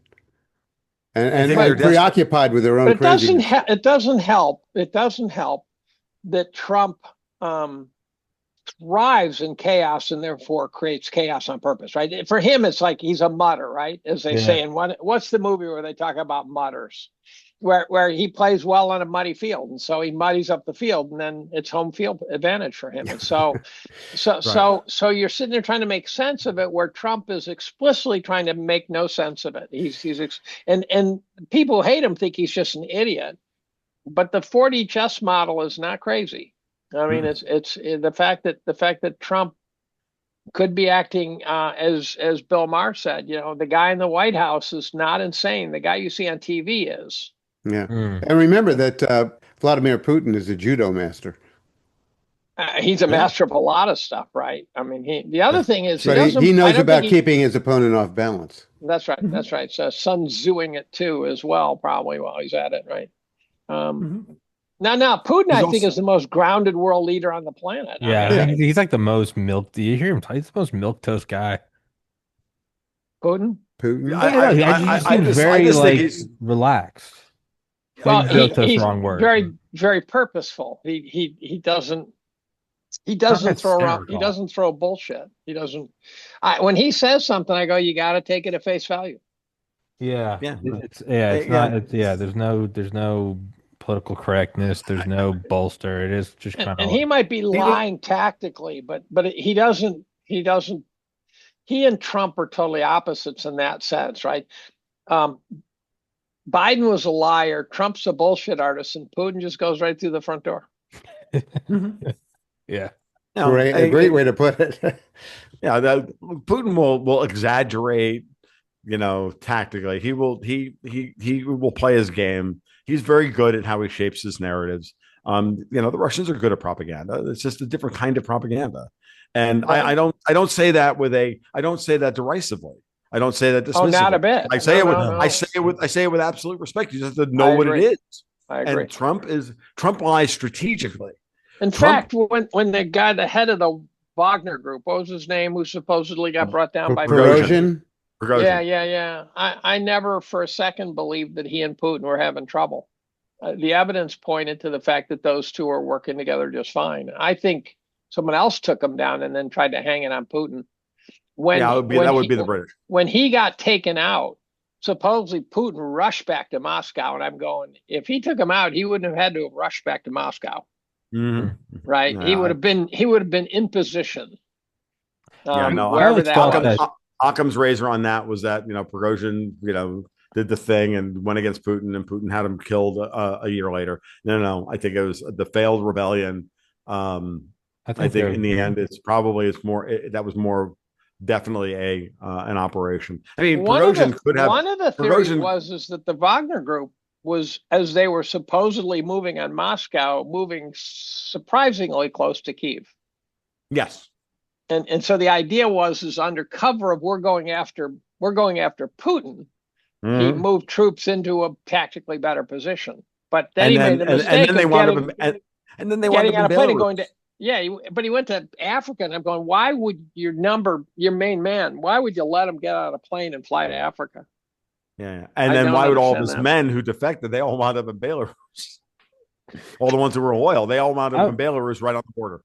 and preoccupied with their own craziness. It doesn't help. It doesn't help that Trump thrives in chaos and therefore creates chaos on purpose, right? For him, it's like he's a mutter, right? As they say in what's the movie where they talk about mutters? Where he plays well on a muddy field, and so he muddies up the field, and then it's home field advantage for him. And so you're sitting there trying to make sense of it, where Trump is explicitly trying to make no sense of it. And people who hate him think he's just an idiot, but the 4D chess model is not crazy. I mean, it's the fact that Trump could be acting as Bill Maher said. The guy in the White House is not insane. The guy you see on TV is. Yeah. And remember that Vladimir Putin is a judo master. He's a master of a lot of stuff, right? I mean, the other thing is he knows about keeping his opponent off balance. That's right. That's right. So Sun Tzuing it too as well, probably while he's at it, right? Now, Putin, I think, is the most grounded world leader on the planet. Yeah, he's like the most milk. Do you hear him? He's the most milquetoast guy. Putin. I seems very relaxed. Well, he's wrong word. Very, very purposeful. He doesn't throw around. He doesn't throw bullshit. He doesn't. When he says something, I go, you got to take it at face value. Yeah. There's no political correctness. There's no bolster. It is just kind of. And he might be lying tactically, but he doesn't. He and Trump are totally opposites in that sense, right? Biden was a liar. Trump's a bullshit artist, and Putin just goes right through the front door. Yeah. A great way to put it. Putin will exaggerate, tactically. He will play his game. He's very good at how he shapes his narratives. The Russians are good at propaganda. It's just a different kind of propaganda. And Right. I don't say that I don't say that derisively. I don't say that dismissively. Oh, not a bit. I say No. I say it with absolute respect. You just have to know I what it agree. is. I agree. And Trump lies strategically. In Trump fact, when the head of the Wagner group, what was his name, who supposedly got brought down by Putin? Prigozhin. Yeah. I never for a second believed that he and Putin were having trouble. The evidence pointed to the fact that those two are working together just fine. I think someone else took him down and then tried to hang it on Putin. that would be the British. When he got taken out, supposedly Putin rushed back to Moscow, and I'm going, if he took him out, he wouldn't have had to have rushed back to Moscow, right? Yeah, he would have been in position. Wherever that. Occam's razor on that was that Prigozhin did the thing and went against Putin, and Putin had him killed a year later. No, I think it was the failed rebellion. I think in the end, that was more definitely an operation. I mean, Prigozhin could have. One of the theories is that the Wagner group was, as they were supposedly moving on Moscow, moving surprisingly close to Kyiv. Yes. And so the idea is under cover of we're going after Putin. He moved troops into a tactically better position. But then he made the mistake and then they wound up in Belarus. But he went to Africa, and I'm going, why would your main man, why would you let him get on a plane and fly to Africa? Yeah. And then why would all of his men who defected, they all wound up in Belarus? All the ones who were loyal, they all wound up in Belarus right on the border.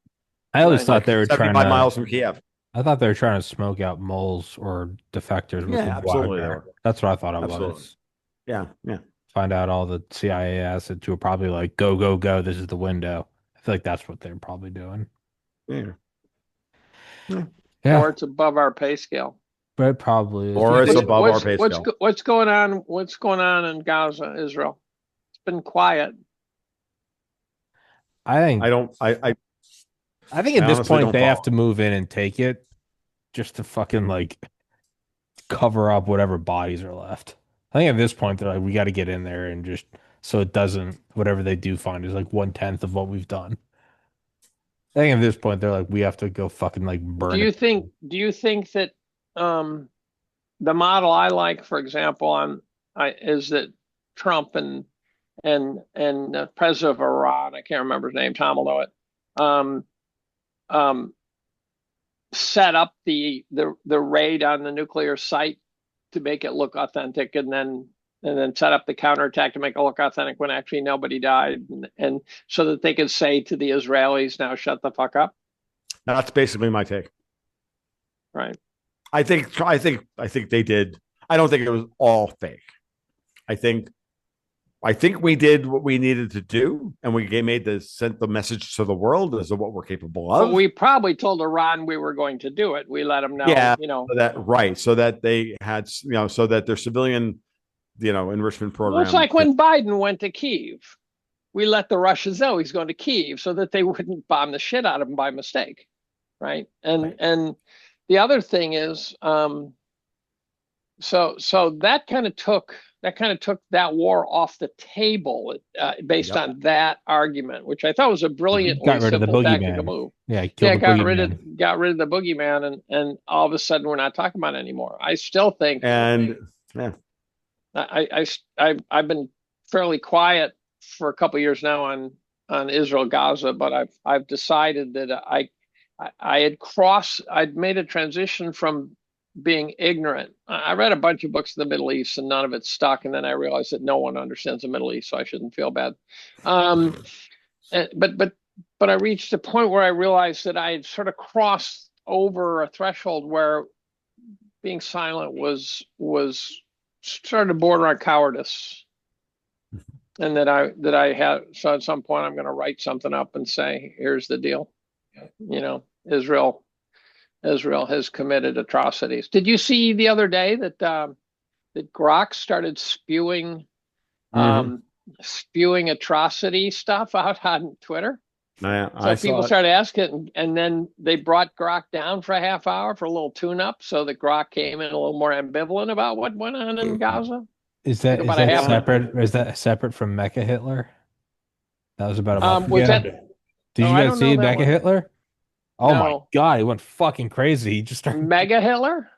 I always thought they were 75 miles from Kiev. I thought they were trying to smoke out moles or defectors. Absolutely. That's what I thought it was. Yeah. Find out all the CIA assets who were probably like, go, this is the window. I feel like that's what they're probably doing. Yeah. Or it's above our pay scale. But it probably is. Or it's above our pay scale. What's going on in Gaza, Israel? It's been quiet. I think at this point they have to move in and take it just to fucking like cover up whatever bodies are left. I think at this point they're like, we got to get in there and just so it doesn't, whatever they do find is like 1/10 of what we've done. I think at this point they're like, we have to go fucking like burn. Do you think that the model I like, for example, is that Trump and the president of Iran, I can't remember his name, Tom will know it, set up the raid on the nuclear site to make it look authentic, and then set up the counterattack to make it look authentic when actually nobody died, and so that they could say to the Israelis, now shut the fuck up. That's basically my take. Right. I think they did. I don't think it was all fake. I think we did what we needed to do, and we sent the message to the world as to what we're capable of. But we probably told Iran we were going to do it. We let them know, so that they had, so that their civilian, enrichment program. Well, it's like when Biden went to Kyiv. We let the Russians know he's going to Kyiv so that they wouldn't bomb the shit out of him by mistake, right? And the other thing is, so that kind of took that war off the table based on that argument, which I thought was a brilliantly simple tactical move. Got rid of the boogeyman, and all of a sudden we're not talking about it anymore. I still think, I've been fairly quiet for a couple of years now on Israel Gaza, but I've decided that I'd made a transition from being ignorant. I read a bunch of books in the Middle East and none of it stuck. And then I realized that no one understands the Middle East, so I shouldn't feel bad. But I reached a point where I realized that I had sort of crossed over a threshold where being silent was started to border on cowardice. And that I had, so at some point I'm going to write something up and say, here's the deal. Israel has committed atrocities. Did you see the other day that Grok started spewing atrocity stuff out on Twitter? So people started asking, and then they brought Grok down for a half hour for a little tune-up, so that Grok came in a little more ambivalent about what went on in Gaza. Is that separate? Or is that separate from Mecha Hitler? That was about a month ago. Did you guys see Mecha Hitler? Oh my No. God, he went fucking crazy. He just started Mega Hitler?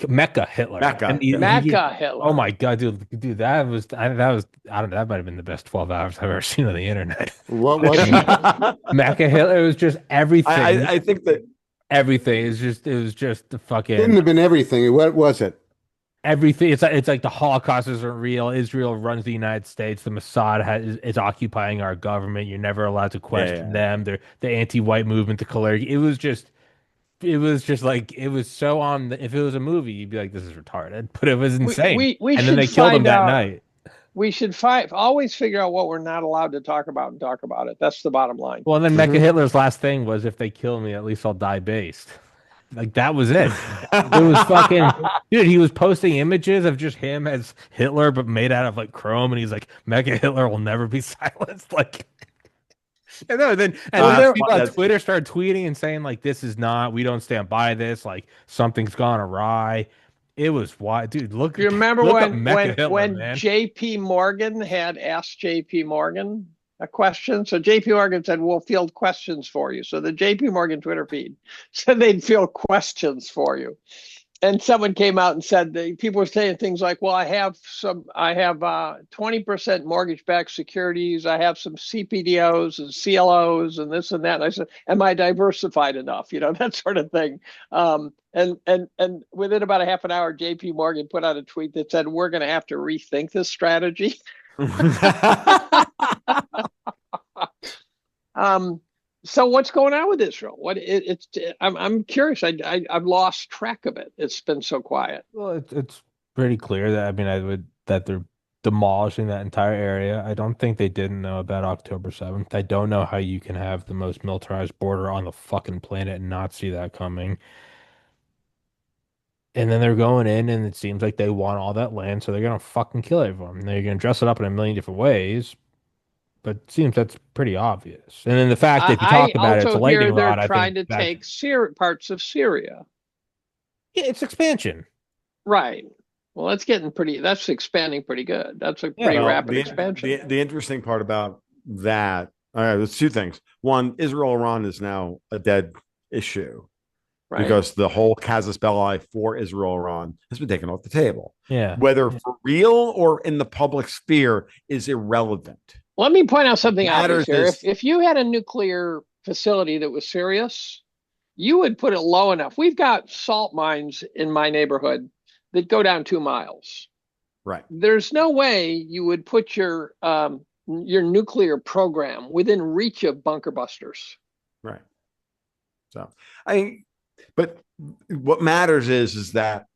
Mecca Hitler. Mecca, And yeah. Mecca oh Hitler. my God, dude, that was I don't know, that might have been the best 12 hours I've ever seen on the internet. What was it? Mecca Hitler, it was just everything. I think that Everything is just it was just the Couldn't fucking have been everything. What was it? everything. It's like the Holocaust isn't real. Israel runs the United States. The Mossad is occupying our government. You're never allowed to question yeah. them. They're the anti-white movement, the Kalergi. It was just like it was so on. If it was a movie, you'd be like, "This is retarded," but it was We insane. we we And then should they killed him find that out. night. We should always figure out what we're not allowed to talk about and talk about it. That's the bottom line. Well, and then Mecca Mhm. Hitler's last thing was, "If they kill me, at least I'll die based." Like that was it. It was fucking dude. He was posting images of just him as Hitler, but made out of like chrome, and he's like, "Mega Hitler will never be silenced." Like, and then That's people on that's Twitter started tweeting and saying like, "This is not. We don't stand by this. Like, something's gone awry." It was why, dude. Look, Do you remember look up when Mecca Hitler, when man. J.P. Morgan had asked J.P. Morgan a question? So J.P. Morgan said, "We'll field questions for you." So the J.P. Morgan Twitter feed said they'd field questions for you. And someone came out and said that people were saying things like, "Well, I have 20% mortgage-backed securities. I have some CPDOs and CLOs and this and that." And I said, "Am I diversified enough?" That sort of thing. And within about a half an hour, J.P. Morgan put out a tweet that said, "We're going to have to rethink this strategy." Um, so what's going on with Israel? I'm curious. I've lost track of it. It's been so quiet. Well, it's pretty clear that that they're demolishing that entire area. I don't think they didn't know about October 7th. I don't know how you can have the most militarized border on the fucking planet and not see that coming. And then they're going in, and it seems like they want all that land, so they're gonna fucking kill everyone. They're gonna dress it up in a million different ways, but it seems that's pretty obvious. And then the fact that if you talk I about it, it's a also hear lightning they're rod, I think trying to that take parts of Syria. yeah, it's expansion. Right. Well, that's expanding pretty good. That's a Yeah. pretty Well, rapid expansion. the interesting part about that, there's two things. One, Israel-Iran is now a dead issue Right. because the whole casus belli for Israel-Iran has been taken off the table. Yeah. Whether for real or in the public sphere is irrelevant. Let me point out something obvious Matters here. is If you had a nuclear facility that was serious, you would put it low enough. We've got salt mines in my neighborhood that go down 2 miles. right. There's no way you would put your nuclear program within reach of bunker busters. Right. So but what matters is that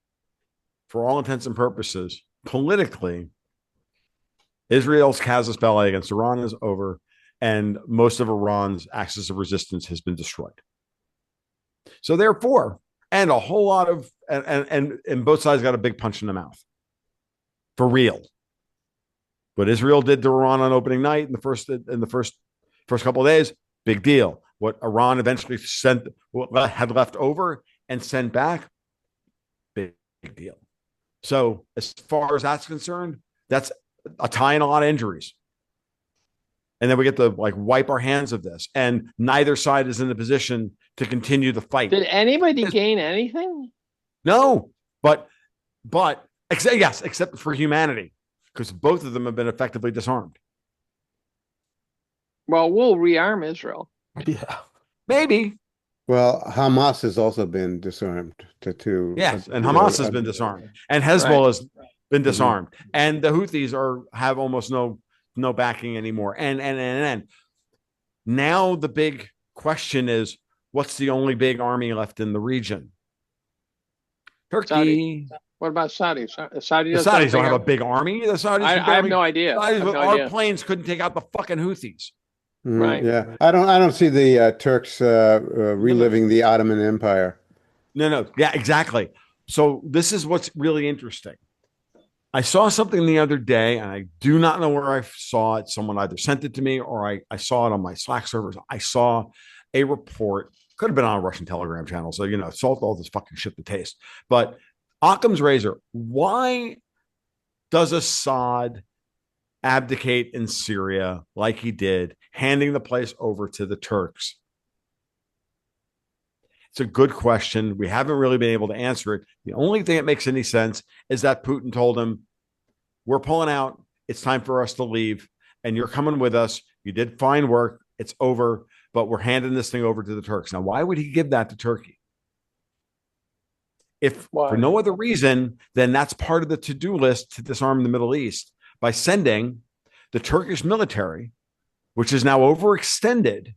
for all intents and purposes, politically, Israel's casus belli against Iran is over, and most of Iran's axis of resistance has been destroyed. So therefore, and a whole lot of and both sides got a big punch in the mouth. For real. What Israel did to Iran on opening night in the first couple of days, big deal. What Iran eventually had left over and sent back, big deal. So as far as that's concerned, that's a tie and a lot of injuries. And then we get to wipe our hands of this. And neither side is in the position to continue the fight. Did anybody gain anything? No, but except for humanity, because both of them have been effectively disarmed. Well, we'll rearm Israel. Yeah. Maybe. Well, Hamas has also been disarmed Yes, and Hamas has been disarmed, and Hezbollah has been disarmed, and the Houthis have almost no backing anymore. And now the big question is, what's the only big army left in the region? Turkey. Saudi. What about Saudis? The Saudis don't have a big army. The Saudis. I have no idea. Our planes couldn't take out the fucking Houthis. Right. Yeah. I don't see the Turks reliving the Ottoman Empire. No. Yeah, exactly. So this is what's really interesting. I saw something the other day, and I do not know where I saw it. Someone either sent it to me or I saw it on my Slack servers. I saw a report, could have been on a Russian Telegram channel. So, salt all this fucking shit to taste. But Occam's razor, why does Assad abdicate in Syria like he did, handing the place over to the Turks? It's a good question. We haven't really been able to answer it. The only thing that makes any sense is that Putin told him, we're pulling out. It's time for us to leave. And you're coming with us. You did fine work. It's over. But we're handing this thing over to the Turks. Now, why would he give that to Turkey? If for no other reason, then that's part of the to-do list to disarm the Middle East by sending the Turkish military, which is now extended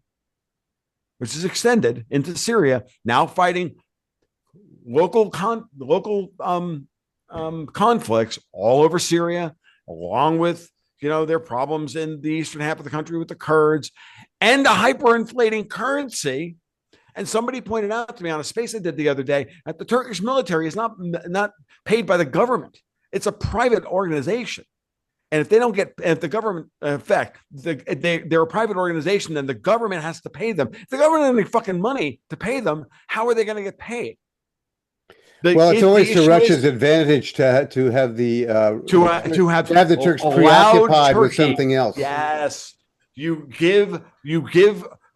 into Syria, now fighting local conflicts all over Syria, along with their problems in the eastern half of the country with the Kurds, and a hyperinflating currency. And somebody pointed out to me on a space I did the other day that the Turkish military is not paid by the government; it's a private organization. And if they don't get, if the government, in fact, they're a private organization, then the government has to pay them. If the government doesn't have any fucking money to pay them, how are they going to get paid? Well, it's always to Russia's advantage to have the have the Turks preoccupied with something else. Yes, you give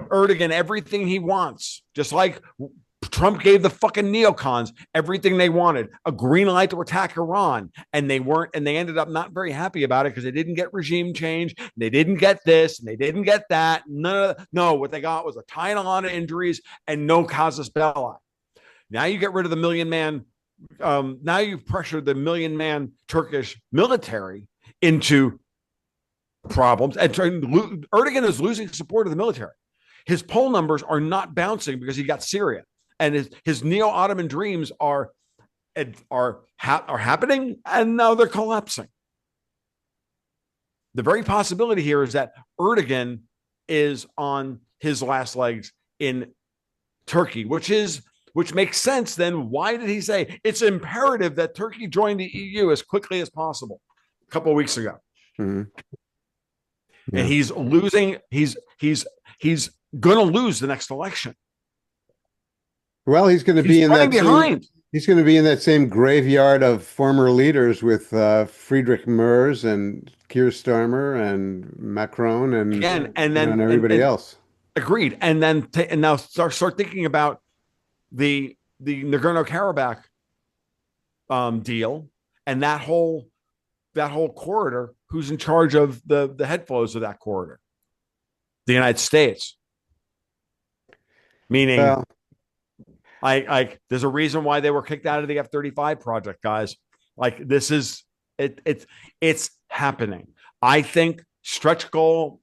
Erdogan everything he wants, just like Trump gave the fucking neocons everything they wanted, a green light to attack Iran, and they ended up not very happy about it because they didn't get regime change, they didn't get this, and they didn't get that. What they got was a tiny lot of injuries and no casus belli. Now you get rid of the million-man. Now you've pressured the million-man Turkish military into problems, and Erdogan is losing support of the military. His poll numbers are not bouncing because he got Syria, and his neo-Ottoman dreams are happening, and now they're collapsing. The very possibility here is that Erdogan is on his last legs in Turkey, which makes sense. Then why did he say it's imperative that Turkey join the EU as quickly as possible a couple of weeks ago? Mm-hmm. Yeah. And he's losing. He's going to lose the next election. Well, he's going to be in that behind. He's going to be in that same graveyard of former leaders with Friedrich Merz and Keir Starmer and Macron and everybody else. Agreed. And then now start thinking about the Nagorno-Karabakh deal and that whole corridor. Who's in charge of the head flows of that corridor? The United States. Meaning, there's a reason why they were kicked out of the F-35 project, guys. Like, this is it's happening. I think stretch goal.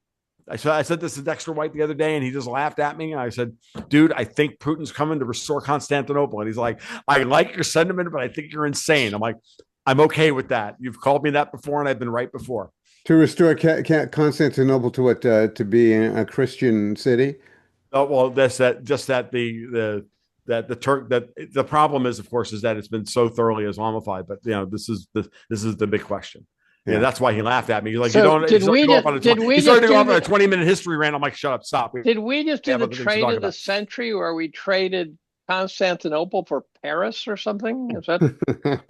I said this to Dexter White the other day, and he just laughed at me. And I said, dude, I think Putin's coming to restore Constantinople. And he's like, I like your sentiment, but I think you're insane. I'm like, I'm okay with that. You've called me that before, and I've been right before. To restore Constantinople to what? To be a Christian city? Oh, well, the problem is, of course, is that it's been so thoroughly Islamified. But this is the big question. Yeah, that's why he laughed at me. He's like, so he started to go off on a 20-minute history rant. I'm like, shut up, stop. Did we just do the trade of the century where we traded Constantinople for Paris or something? Is that?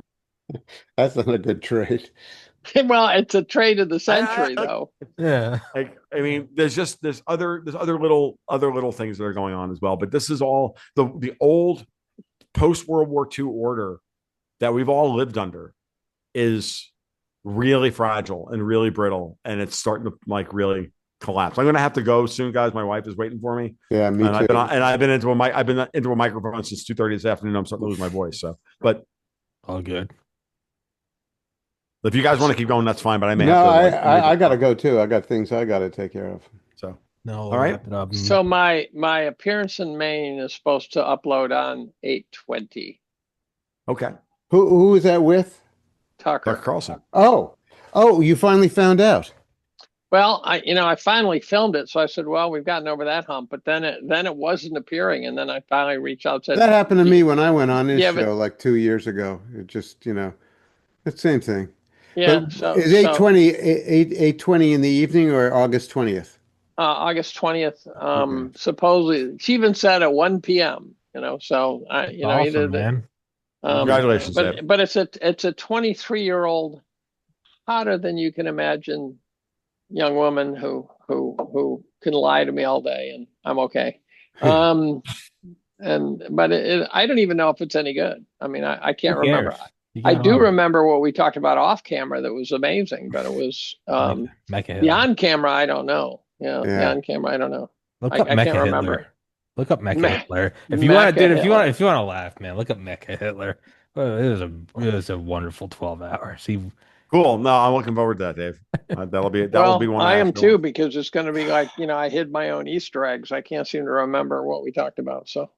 That's not a good trade. Well, it's a trade of the century, though. Yeah. I mean, there's other little things that are going on as well. But this is all the old post-World War II order that we've all lived under is really fragile and really brittle, and it's starting to really collapse. I'm going to have to go soon, guys. My wife is waiting for me. Yeah, me too. I've been into a microphone since 2:30 this afternoon. I'm starting to lose my voice. So, but all good. If you guys want to keep going, that's fine. But I may. No, I got to go too. I got things I got to take care of. So no, all right. So my appearance in Maine is supposed to upload on 8/20. Okay. Who is that with? Tucker Carlson. Oh, you finally found out. Well, I finally filmed it, so I said, well, we've gotten over that hump. But then it wasn't appearing, and then I finally reached out and said that happened to me when I went on his show like 2 years ago. It just it's the same thing. Yeah. But so is 8:20 in the evening or August 20th? August 20th. Supposedly, she even said at 1 p.m. So awesome, man. Congratulations, but it's a 23-year-old, hotter than you can imagine, young woman who can lie to me all day, and I'm okay. but I don't even know if it's any good. I mean, I can't Who remember. cares? You I got do on remember what we talked about off camera that was amazing, but it was Mecha Hitler. beyond camera. I don't know. Yeah, Yeah. beyond camera, I don't know. Look up I can't Mecha remember. Hitler. Look up Mecha Me Hitler. If you want to, Mecha dude, Hitler. if you want to laugh, man, look up Mecha Hitler. Well, it was a wonderful 12 hours. Cool. No, I'm looking forward to that, Dave. That will be Well, one I I am have to too, because it's going to be like, I hid my own Easter eggs. I can't seem to remember what we talked about. So,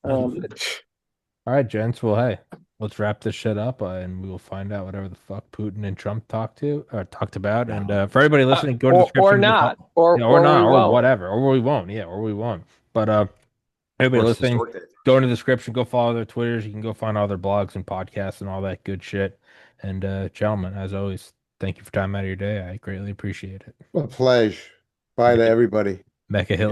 All right, gents. Well, hey, let's wrap this shit up, and we will find out whatever the fuck Putin and Trump talked about. And for everybody listening, go to the or description. not, Yeah, or we not, or won't. whatever, or we won't. Yeah, or we won't. But everybody Works listening, distort, Dave. go in the description, go follow their Twitters. You can go find all their blogs and podcasts and all that good shit. And gentlemen, as always, thank you for time out of your day. I greatly appreciate it. A pleasure. Bye to everybody. Mecha Hitler.